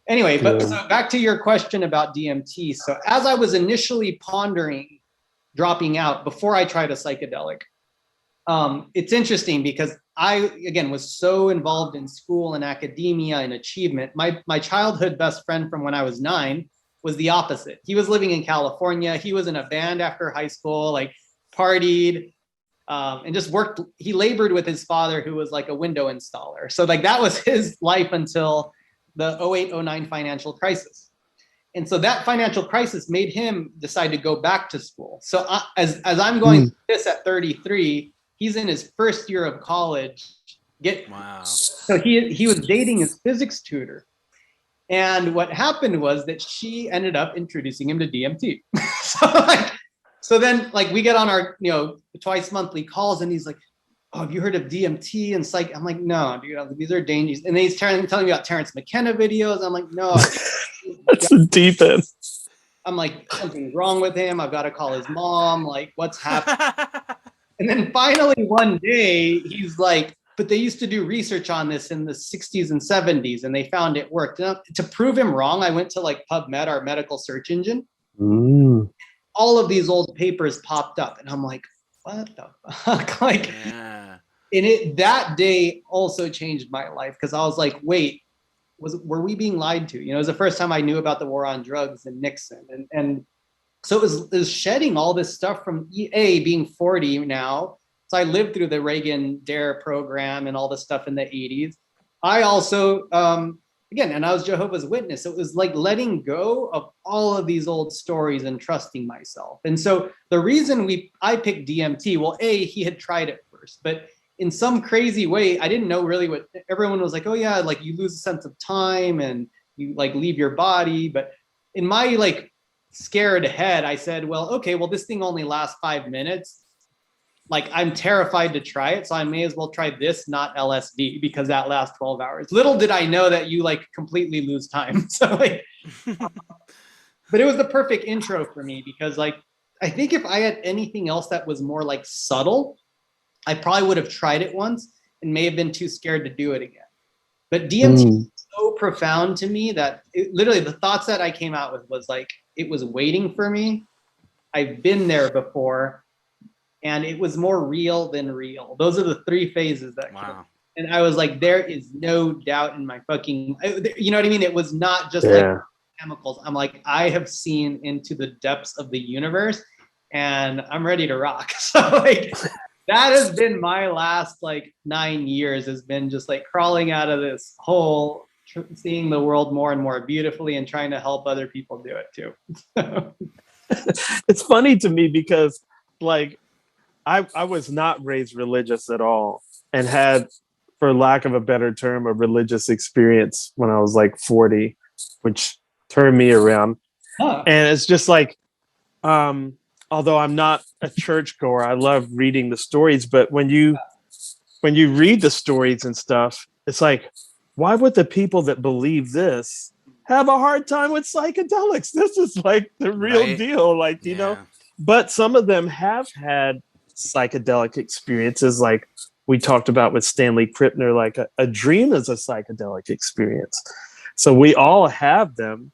C: Anyway, but so back to your question about DMT. So as I was initially pondering dropping out before I tried a psychedelic, it's interesting because I, again, was so involved in school and academia and achievement. My childhood best friend from when I was 9 was the opposite. He was living in California. He was in a band after high school, like partied, and just worked. He labored with his father, who was like a window installer. So like that was his life until the 08-09 financial crisis. And so that financial crisis made him decide to go back to school. So as I'm going through this at 33, he's in his first year of college.
A: Wow.
C: So he was dating his physics tutor. And what happened was that she ended up introducing him to DMT. So then we get on our, twice monthly calls and he's like, oh, have you heard of DMT and psych? I'm like, no, dude, these are dangerous. And then he's telling me about Terrence McKenna videos. I'm like, no.
B: That's the deep end.
C: I'm like, something's wrong with him. I've got to call his mom. Like, what's happening? And then finally one day he's like, but they used to do research on this in the 60s and 70s and they found it worked. And to prove him wrong, I went to PubMed, our medical search engine. All of these old papers popped up and I'm like, what the fuck? And that day also changed my life because I was like, wait, were we being lied to? It was the first time I knew about the war on drugs and Nixon. And so it was shedding all this stuff from being 40 now. So I lived through the Reagan DARE program and all the stuff in the 80s. I also, again, and I was Jehovah's Witness. So it was like letting go of all of these old stories and trusting myself. And so the reason I picked DMT, well, he had tried it first, but in some crazy way, I didn't know really what everyone was like, oh yeah, you lose a sense of time and you leave your body. But in my scared head, I said, well, okay, well, this thing only lasts 5 minutes. I'm terrified to try it. So I may as well try this, not LSD, because that lasts 12 hours. Little did I know that you completely lose time. So but it was the perfect intro for me because I think if I had anything else that was more subtle, I probably would have tried it once and may have been too scared to do it again. But DMT is so profound to me that literally the thoughts that I came out with was it was waiting for me. I've been there before. And it was more real than real. Those are the 3 phases that came. And I was like, there is no doubt in my fucking, you know what I mean? It was not just chemicals. I'm like, I have seen into the depths of the universe and I'm ready to rock. So that has been my last 9 years has been just crawling out of this hole, seeing the world more and more beautifully and trying to help other people do it too.
B: It's funny to me because I was not raised religious at all and had, for lack of a better term, a religious experience when I was 40, which turned me around. And it's just although I'm not a churchgoer, I love reading the stories. But when you read the stories and stuff, it's why would the people that believe this have a hard time with psychedelics? This is the real deal, But some of them have had psychedelic experiences we talked about with Stanley Krippner, a dream is a psychedelic experience. So we all have them,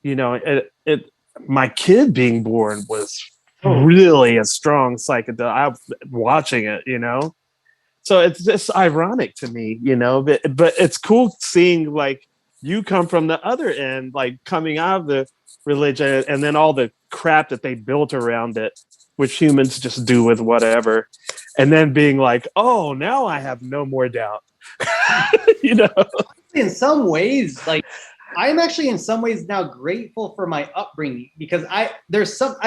B: my kid being born was really a strong psychedelic. I was watching it, So it's just ironic to me, but it's cool seeing like you come from the other end, like coming out of the religion and then all the crap that they built around it, which humans just do with whatever. And then being like, oh, now I have no more doubt. you know?
C: In some ways, like I'm actually in some ways now grateful for my upbringing, because I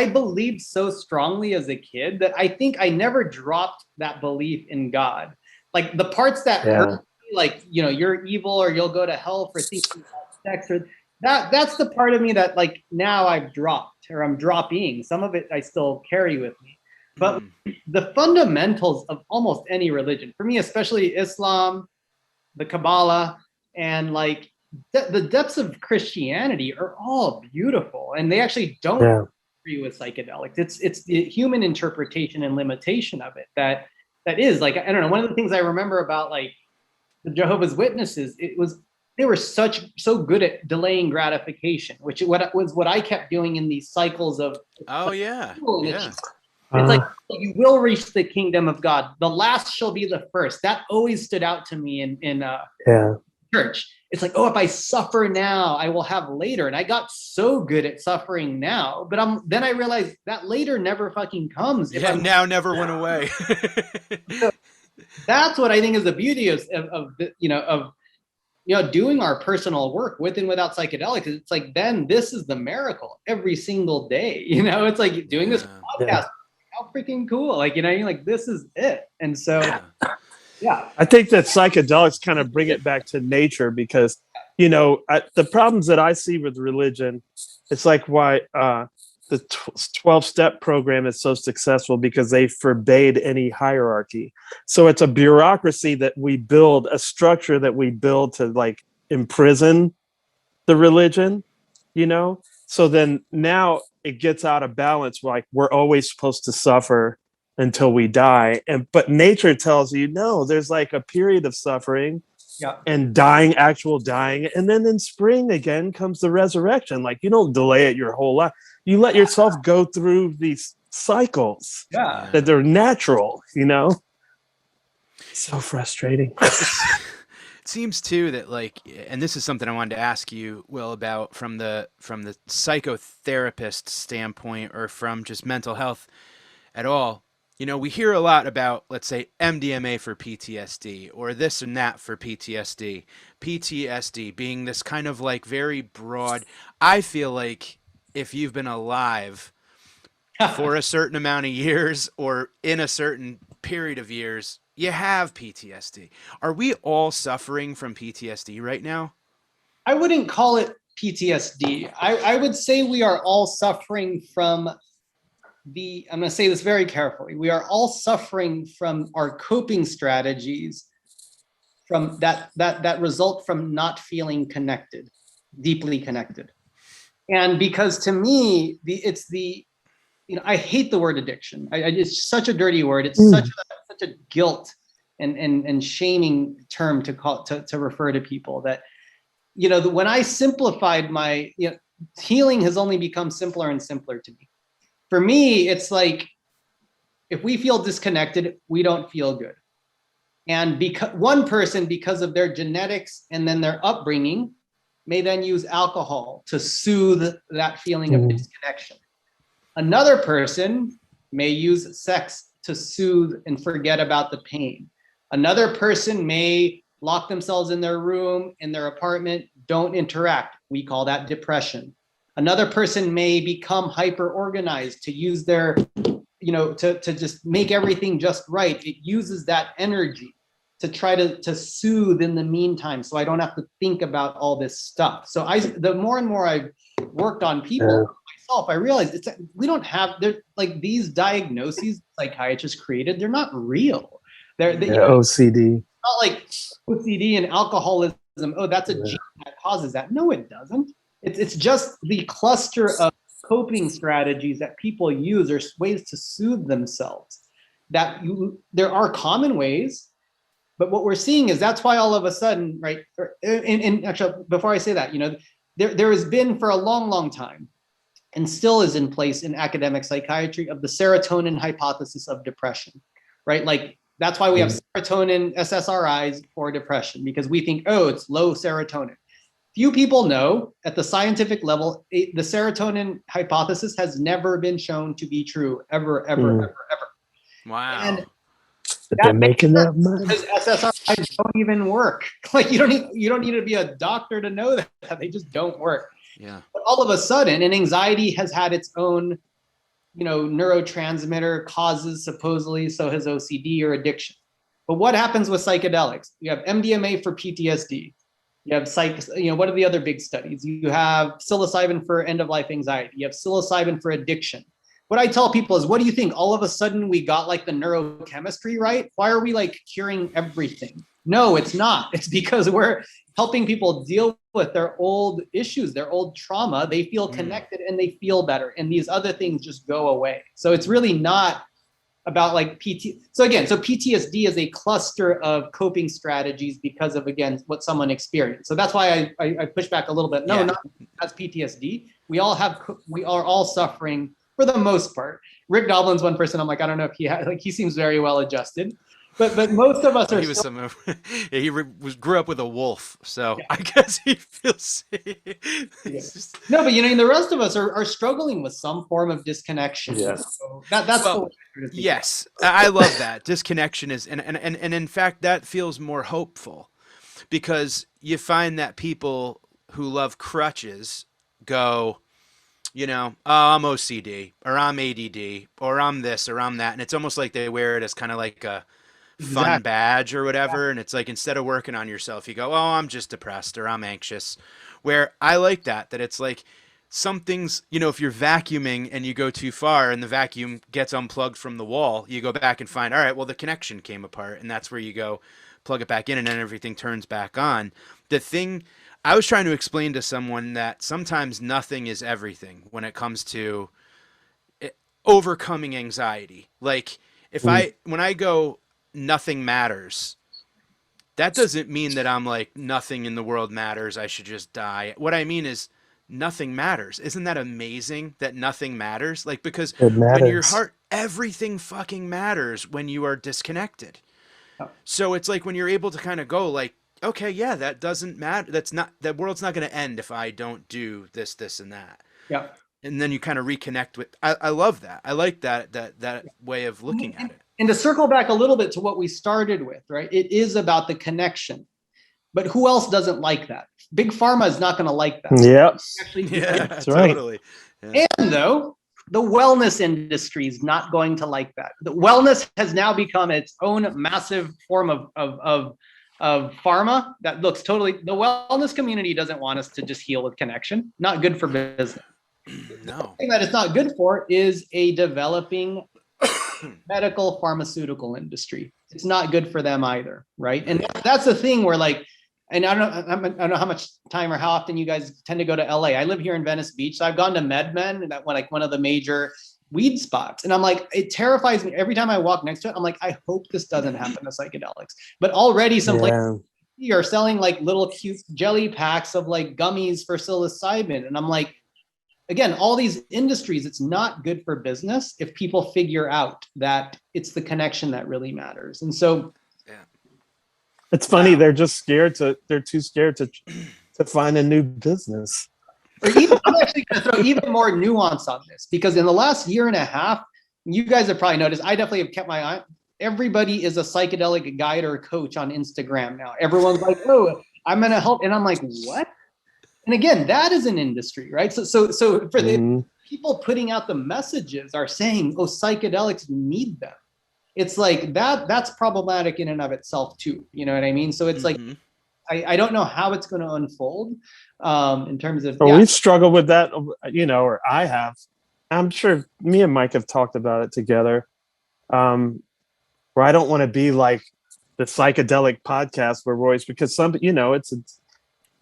C: believed so strongly as a kid that I think I never dropped that belief in God. Like the parts that hurt me, like, you're evil or you'll go to hell for thinking about sex, or that's the part of me that like now I've dropped, or I'm dropping. Some of it I still carry with me. But the fundamentals of almost any religion, for me, especially Islam, the Kabbalah, and like the depths of Christianity are all beautiful, and they actually don't agree with psychedelics. It's the human interpretation and limitation of it that is like, I don't know. One of the things I remember about like the Jehovah's Witnesses, they were so good at delaying gratification, which was what I kept doing in these cycles of It's like you will reach the kingdom of God. The last shall be the first. That always stood out to me in church. It's like, oh, if I suffer now, I will have later. And I got so good at suffering now, but then I realized that later never fucking comes.
A: Now never went away.
C: So that's what I think is the beauty of doing our personal work with and without psychedelics. It's like, then this is the miracle every single day. It's like doing this podcast. How freaking cool. Like, you're like, this is it. And so,
B: I think that psychedelics kind of bring it back to nature because, the problems that I see with religion, it's like why the 12-step program is so successful, because they forbade any hierarchy. So it's a bureaucracy that we build, a structure that we build to like imprison the religion, So then now it gets out of balance. Like we're always supposed to suffer until we die. But nature tells you, no, there's like a period of suffering and actual dying. And then in spring again comes the resurrection. Like you don't delay it your whole life. You let yourself go through these cycles that they're natural, So frustrating.
A: It seems too that like, and this is something I wanted to ask you, Will, about from the psychotherapist standpoint, or from just mental health at all. We hear a lot about, let's say, MDMA for PTSD, or this and that for PTSD. PTSD being this kind of like very broad. I feel like if you've been alive for a certain amount of years or in a certain period of years, you have PTSD. Are we all suffering from PTSD right now?
C: I wouldn't call it PTSD. I would say we are all suffering from I'm going to say this very carefully. We are all suffering from our coping strategies from that result from not feeling connected, deeply connected. And because to me, I hate the word addiction. It's such a dirty word. It's such a guilt and shaming term to refer to people that, when I simplified healing has only become simpler and simpler to me. For me, it's like, if we feel disconnected, we don't feel good. And one person, because of their genetics and then their upbringing, may then use alcohol to soothe that feeling of disconnection. Another person may use sex to soothe and forget about the pain. Another person may lock themselves in their room, in their apartment, don't interact. We call that depression. Another person may become hyper organized to use their, to just make everything just right. It uses that energy to try to soothe in the meantime, so I don't have to think about all this stuff. So the more and more I've worked on people, myself, I realized we don't have, they're like these diagnoses psychiatrists created, they're not real. They're
B: OCD.
C: Not like OCD and alcoholism. Oh, that's a gene that causes that. No, it doesn't. It's just the cluster of coping strategies that people use, or ways to soothe themselves. There are common ways, but what we're seeing is that's why all of a sudden, right? And actually, before I say that, there has been for a long, long time, and still is in place in academic psychiatry, of the serotonin hypothesis of depression, right? Like That's why we have serotonin SSRIs for depression, because we think, oh, it's low serotonin. Few people know at the scientific level, the serotonin hypothesis has never been shown to be true, ever, ever, ever, ever.
A: Wow.
C: And
B: But they're
C: that makes
B: making that
C: sense
B: money.
C: because SSRIs don't even work. Like you don't need to be a doctor to know that they just don't work.
A: Yeah.
C: But all of a sudden, and anxiety has had its own, neurotransmitter causes supposedly, so has OCD or addiction. But what happens with psychedelics? You have MDMA for PTSD. You have what are the other big studies? You have psilocybin for end of life anxiety. You have psilocybin for addiction. What I tell people is, what do you think? All of a sudden we got like the neurochemistry right? Why are we like curing everything? No, it's not. It's because we're helping people deal with their old issues, their old trauma. They feel connected and they feel better. And these other things just go away. So it's really not about like So PTSD is a cluster of coping strategies because of, again, what someone experienced. So that's why I push back a little bit. No, not that's PTSD. We are all suffering for the most part. Rick Doblin's one person. I'm like, I don't know if he seems very well adjusted. But most of us are.
A: He was grew up with a wolf, so I guess he feels.
C: No, but the rest of us are struggling with some form of disconnection.
B: Yeah.
C: So that's the way
A: yes, I love that. Disconnection is, and in fact, that feels more hopeful, because you find that people who love crutches go, oh, I'm OCD, or I'm ADD, or I'm this, or I'm that, and it's almost like they wear it as kind of like a fun badge or whatever. And it's like, instead of working on yourself, you go, oh, I'm just depressed, or I'm anxious. Where I like that it's like some things, if you're vacuuming and you go too far and the vacuum gets unplugged from the wall, you go back and find, all right, well, the connection came apart, and that's where you go plug it back in, and then everything turns back on. The thing I was trying to explain to someone, that sometimes nothing is everything when it comes to overcoming anxiety. Like when I go, nothing matters, that doesn't mean that I'm like, nothing in the world matters, I should just die. What I mean is, nothing matters. Isn't that amazing that nothing matters? Like, because when your heart, everything fucking matters when you are disconnected. So it's like, when you're able to kind of go like, okay, yeah, that doesn't matter. That world's not going to end if I don't do this, this, and that.
C: Yeah.
A: And then you kind of reconnect with, I love that. I like that way of looking at it.
C: And to circle back a little bit to what we started with, right? It is about the connection. But who else doesn't like that? Big Pharma is not going to like that.
B: Yep.
A: That's right. Totally. Yeah.
C: And though, the wellness industry is not going to like that. The wellness has now become its own massive form of pharma that looks totally. The wellness community doesn't want us to just heal with connection. Not good for business.
A: No.
C: The thing that it's not good for is a developing medical pharmaceutical industry. It's not good for them either, right? And that's the thing where like, and I don't know how much time or how often you guys tend to go to LA. I live here in Venice Beach, so I've gone to MedMen, that one of the major weed spots, and I'm like, it terrifies me every time I walk next to it. I'm like, I hope this doesn't happen to psychedelics. But already some places are selling like little cute jelly packs of like gummies for psilocybin, and I'm like, again, all these industries, it's not good for business if people figure out that it's the connection that really matters. And so,
B: it's funny. They're too scared to find a new business.
C: Or even, I'm actually going to throw even more nuance on this, because in the last year and a half, you guys have probably noticed, I definitely have kept my eye. Everybody is a psychedelic guide or coach on Instagram now. Everyone's like, oh, I'm going to help. And I'm like, what? And again, that is an industry, right? So for the people putting out the messages are saying, oh, psychedelics, you need them. It's like that's problematic in and of itself too. You know what I mean? So it's like, I don't know how it's going to unfold in terms of.
B: We've struggled with that, or I have. I'm sure me and Mike have talked about it together. Where I don't want to be like the psychedelic podcast where Royce, because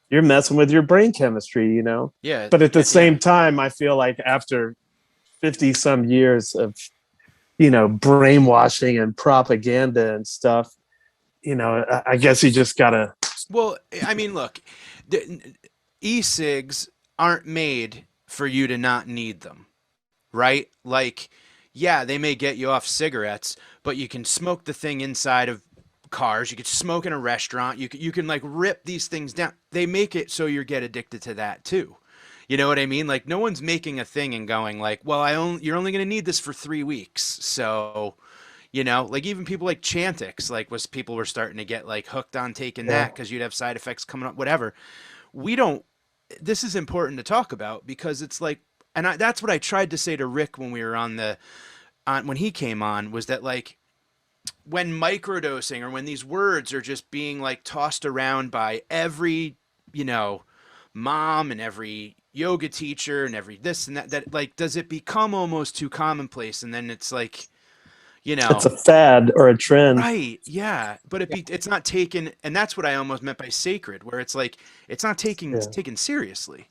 B: you're messing with your brain chemistry,
A: Yeah.
B: But at the same time, I feel like after 50 some years of, brainwashing and propaganda and stuff, I guess you just gotta.
A: Well, I mean, look, e-cigs aren't made for you to not need them, right? Like, yeah, they may get you off cigarettes, but you can smoke the thing inside of cars. You could smoke in a restaurant. You can like rip these things down. They make it so you get addicted to that too. You know what I mean? Like no one's making a thing and going like, well, you're only going to need this for 3 weeks. So, like even people like Chantix, like was people were starting to get like hooked on taking
B: Yeah.
A: that because you'd have side effects coming up, whatever. We don't, this is important to talk about because it's like, that's what I tried to say to Rick when we were when he came on was that like when microdosing or when these words are just being like tossed around by every, you know, mom and every yoga teacher and every this and that like does it become almost too commonplace and then it's like, you
B: It's
A: know,
B: a fad or a trend.
A: right, yeah, but it's not taken, and that's what I almost meant by sacred, where it's like it's not
B: Yeah.
A: taken seriously.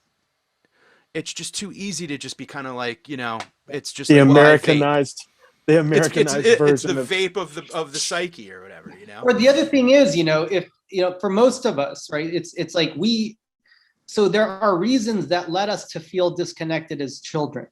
A: It's just too easy to just be kind of like, it's just
B: The
A: like, well, I vape.
B: Americanized, the Americanized
A: It's the
B: version of
A: vape of the psyche or whatever, you know.
C: Or the other thing is, if for most of us, right, it's like so there are reasons that led us to feel disconnected as children,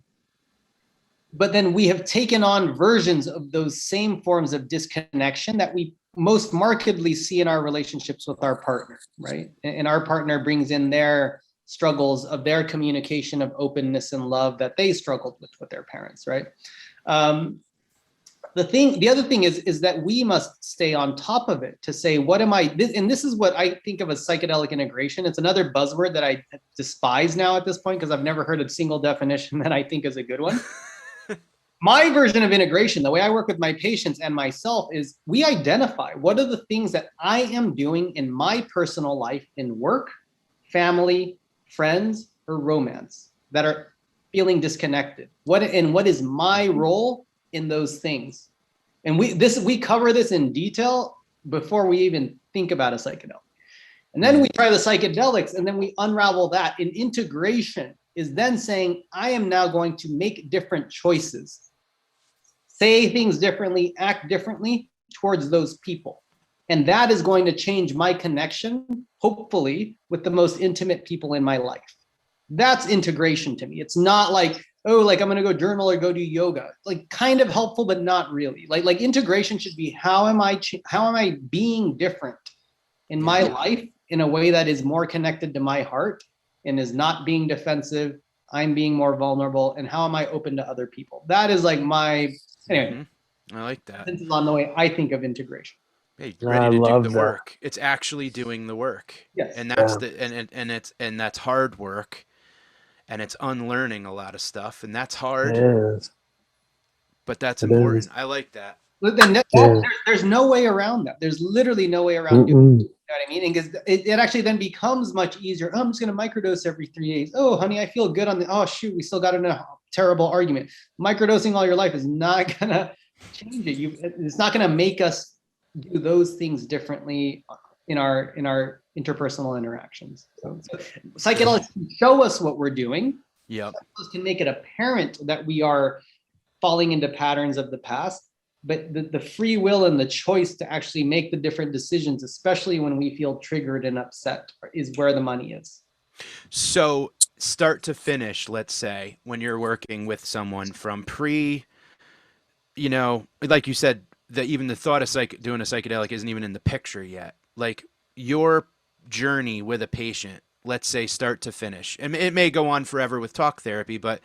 C: but then we have taken on versions of those same forms of disconnection that we most markedly see in our relationships with our partner, right? And our partner brings in their struggles of their communication of openness and love that they struggled with their parents, right? The other thing is that we must stay on top of it to say, what am I, and this is what I think of as psychedelic integration. It's another buzzword that I despise now at this point because I've never heard a single definition that I think is a good one. My version of integration, the way I work with my patients and myself, is we identify what are the things that I am doing in my personal life, in work, family, friends, or romance that are feeling disconnected. What is my role in those things? And we cover this in detail before we even think about a psychedelic. And then we try the psychedelics, and then we unravel that. And integration is then saying, I am now going to make different choices, say things differently, act differently towards those people. And that is going to change my connection, hopefully, with the most intimate people in my life. That's integration to me. It's not like, oh, like I'm going to go journal or go do yoga. Like kind of helpful, but not really. Like integration should be how am I being different in my life in a way that is more connected to my heart and is not being defensive. I'm being more vulnerable, and how am I open to other people? That is like my anyway.
A: I like that.
C: This is on the way I think of integration.
A: Hey,
B: I
A: ready to do
B: love
A: the
B: that.
A: work. It's actually doing the work.
C: Yes.
A: And that's
B: Yeah.
A: and that's hard work. And it's unlearning a lot of stuff, and that's hard,
B: It is.
A: but that's
B: It
A: important.
B: is.
A: I like that.
C: But then
B: Yeah.
C: there's no way around that. There's literally no way around doing it.
B: Mm-mm.
C: You know what I mean? Because it actually then becomes much easier. Oh, I'm just going to microdose every 3 days. Oh, honey, I feel good on the. Oh, shoot, we still got in a terrible argument. Microdosing all your life is not going to change it. It's not going to make us do those things differently in our interpersonal interactions. So psychedelics can show us what we're doing.
A: Yep.
C: Psychedelics can make it apparent that we are falling into patterns of the past. But the free will and the choice to actually make the different decisions, especially when we feel triggered and upset, is where the money is.
A: So start to finish, let's say, when you're working with someone from like you said, that even the thought of doing a psychedelic isn't even in the picture yet. Like your journey with a patient, let's say start to finish. And it may go on forever with talk therapy, but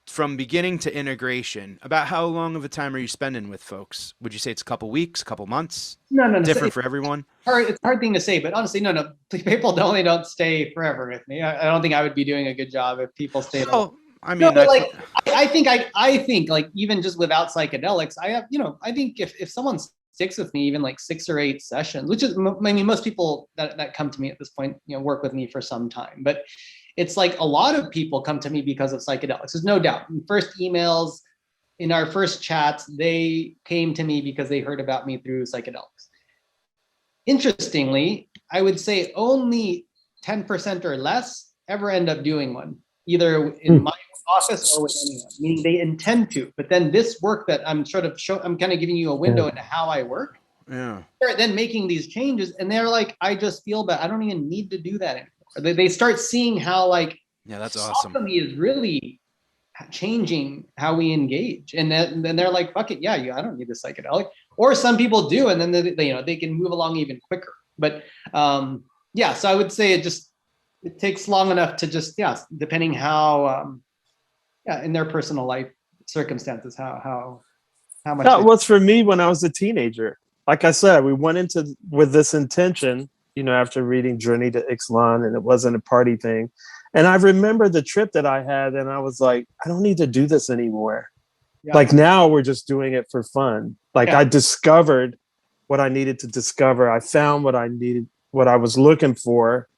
A: from beginning to integration, about how long of a time are you spending with folks? Would you say it's a couple weeks, a couple months?
C: No.
A: Different for everyone?
C: It's a hard thing to say, but honestly, no. People don't stay forever with me. I don't think I would be doing a good job if people stayed.
A: Well, I
C: No,
A: mean,
C: but like I think like even just without psychedelics, I think if someone sticks with me even like 6 or 8 sessions, which is, I mean, most people that come to me at this point, work with me for some time, but it's like a lot of people come to me because of psychedelics. There's no doubt. In first emails, in our first chats, they came to me because they heard about me through psychedelics. Interestingly, I would say only 10% or less ever end up doing one, either in my office or with anyone, meaning they intend to. But then this work that I'm I'm kind of giving you a window into how I work.
A: yeah.
C: They're then making these changes, and they're like, I just feel bad. I don't even need to do that anymore. They start seeing how like
A: Yeah, that's awesome.
C: autonomy is really changing how we engage. And then they're like, fuck it, yeah, I don't need the psychedelic. Or some people do, and then they can move along even quicker. But yeah, so I would say it takes long enough to just, depending how in their personal life circumstances, how much.
B: That was for me when I was a teenager. Like I said, we went into with this intention, after reading Journey to Ixtlan, and it wasn't a party thing. And I remember the trip that I had, and I was like, I don't need to do this anymore. Yeah. Like now we're just doing it for fun. Like I discovered what I needed to discover. I found what I needed, what I was looking for.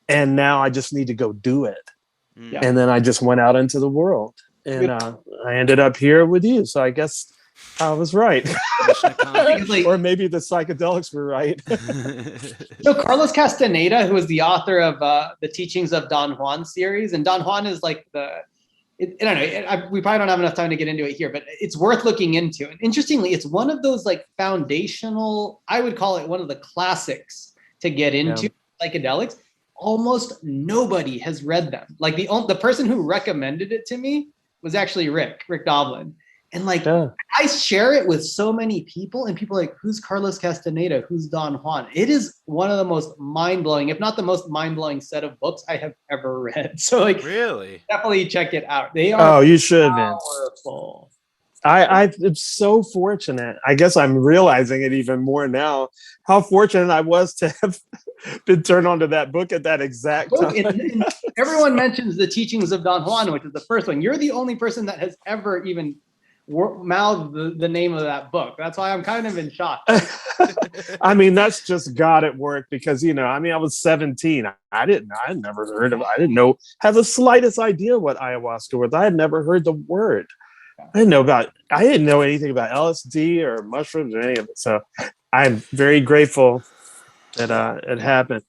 B: And now I just need to go do it. Yeah. And then I just went out into the world, and I ended up here with you. So I guess I was right. Or maybe the psychedelics were right.
C: So Carlos Castaneda, who is the author of the Teachings of Don Juan series, and Don Juan is like I don't know, we probably don't have enough time to get into it here, but it's worth looking into. And interestingly, it's one of those like foundational, I would call it one of the classics to get into psychedelics. Almost nobody has read them. Like the person who recommended it to me was actually Rick Doblin. And like, I share it with so many people, and people are like, who's Carlos Castaneda? Who's Don Juan? It is one of the most mind-blowing, if not the most mind-blowing set of books I have ever read. So like,
A: really,
C: definitely check it out. They are
B: you should,
C: powerful.
B: I'm so fortunate. I guess I'm realizing it even more now, how fortunate I was to have been turned on to that book at that exact time.
C: And everyone mentions the Teachings of Don Juan, which is the first one. You're the only person that has ever even mouth the name of that book. That's why I'm kind of in shock.
B: I mean, that's just God at work, because I was 17. I never heard of, I didn't know, have the slightest idea what ayahuasca was. I had never heard the word. I didn't know anything about LSD or mushrooms or any of it. So I'm very grateful that it happened.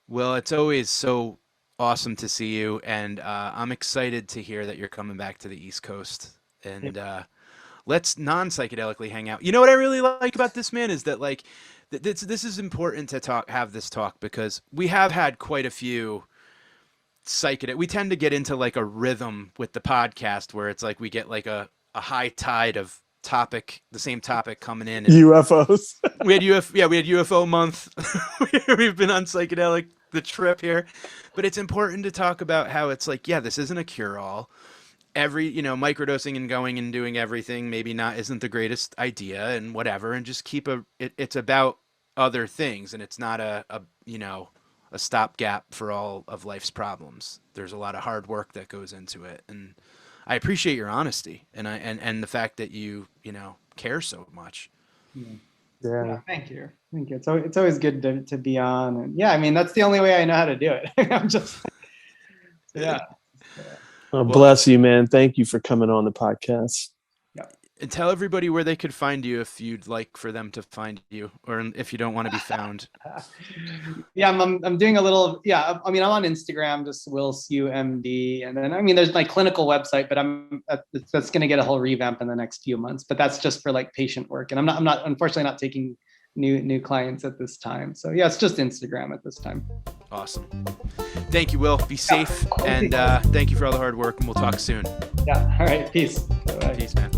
A: Well, it's always so awesome to see you, and I'm excited to hear that you're coming back to the East Coast, and let's non-psychedelically hang out. You know what I really like about this, man, is that like this is important to have this talk, because we have had quite a few psychedelic. We tend to get into like a rhythm with the podcast where it's like we get like a high tide of the same topic coming in. And
B: UFOs.
A: we had UFO month. We've been on psychedelic the trip here, but it's important to talk about how it's like, this isn't a cure-all. Microdosing and going and doing everything isn't the greatest idea, and whatever, and just keep it's about other things, and it's not a stopgap for all of life's problems. There's a lot of hard work that goes into it, and I appreciate your honesty and the fact that you care so much.
C: Yeah, thank you. It's always good to be on, and I mean, that's the only way I know how to do it. I'm just
B: Well, bless you, man. Thank you for coming on the podcast.
A: And tell everybody where they could find you if you'd like for them to find you, or if you don't want to be found.
C: I'm doing a little. I mean, I'm on Instagram, just WillSuMD, and then there's my clinical website, but that's going to get a whole revamp in the next few months. But that's just for like patient work, and I'm not unfortunately not taking new clients at this time. So it's just Instagram at this time.
A: Awesome. Thank you, Will. Be safe, and thank you for all the hard work, and we'll talk soon.
C: All right. Peace. Bye-bye.
A: Peace, man.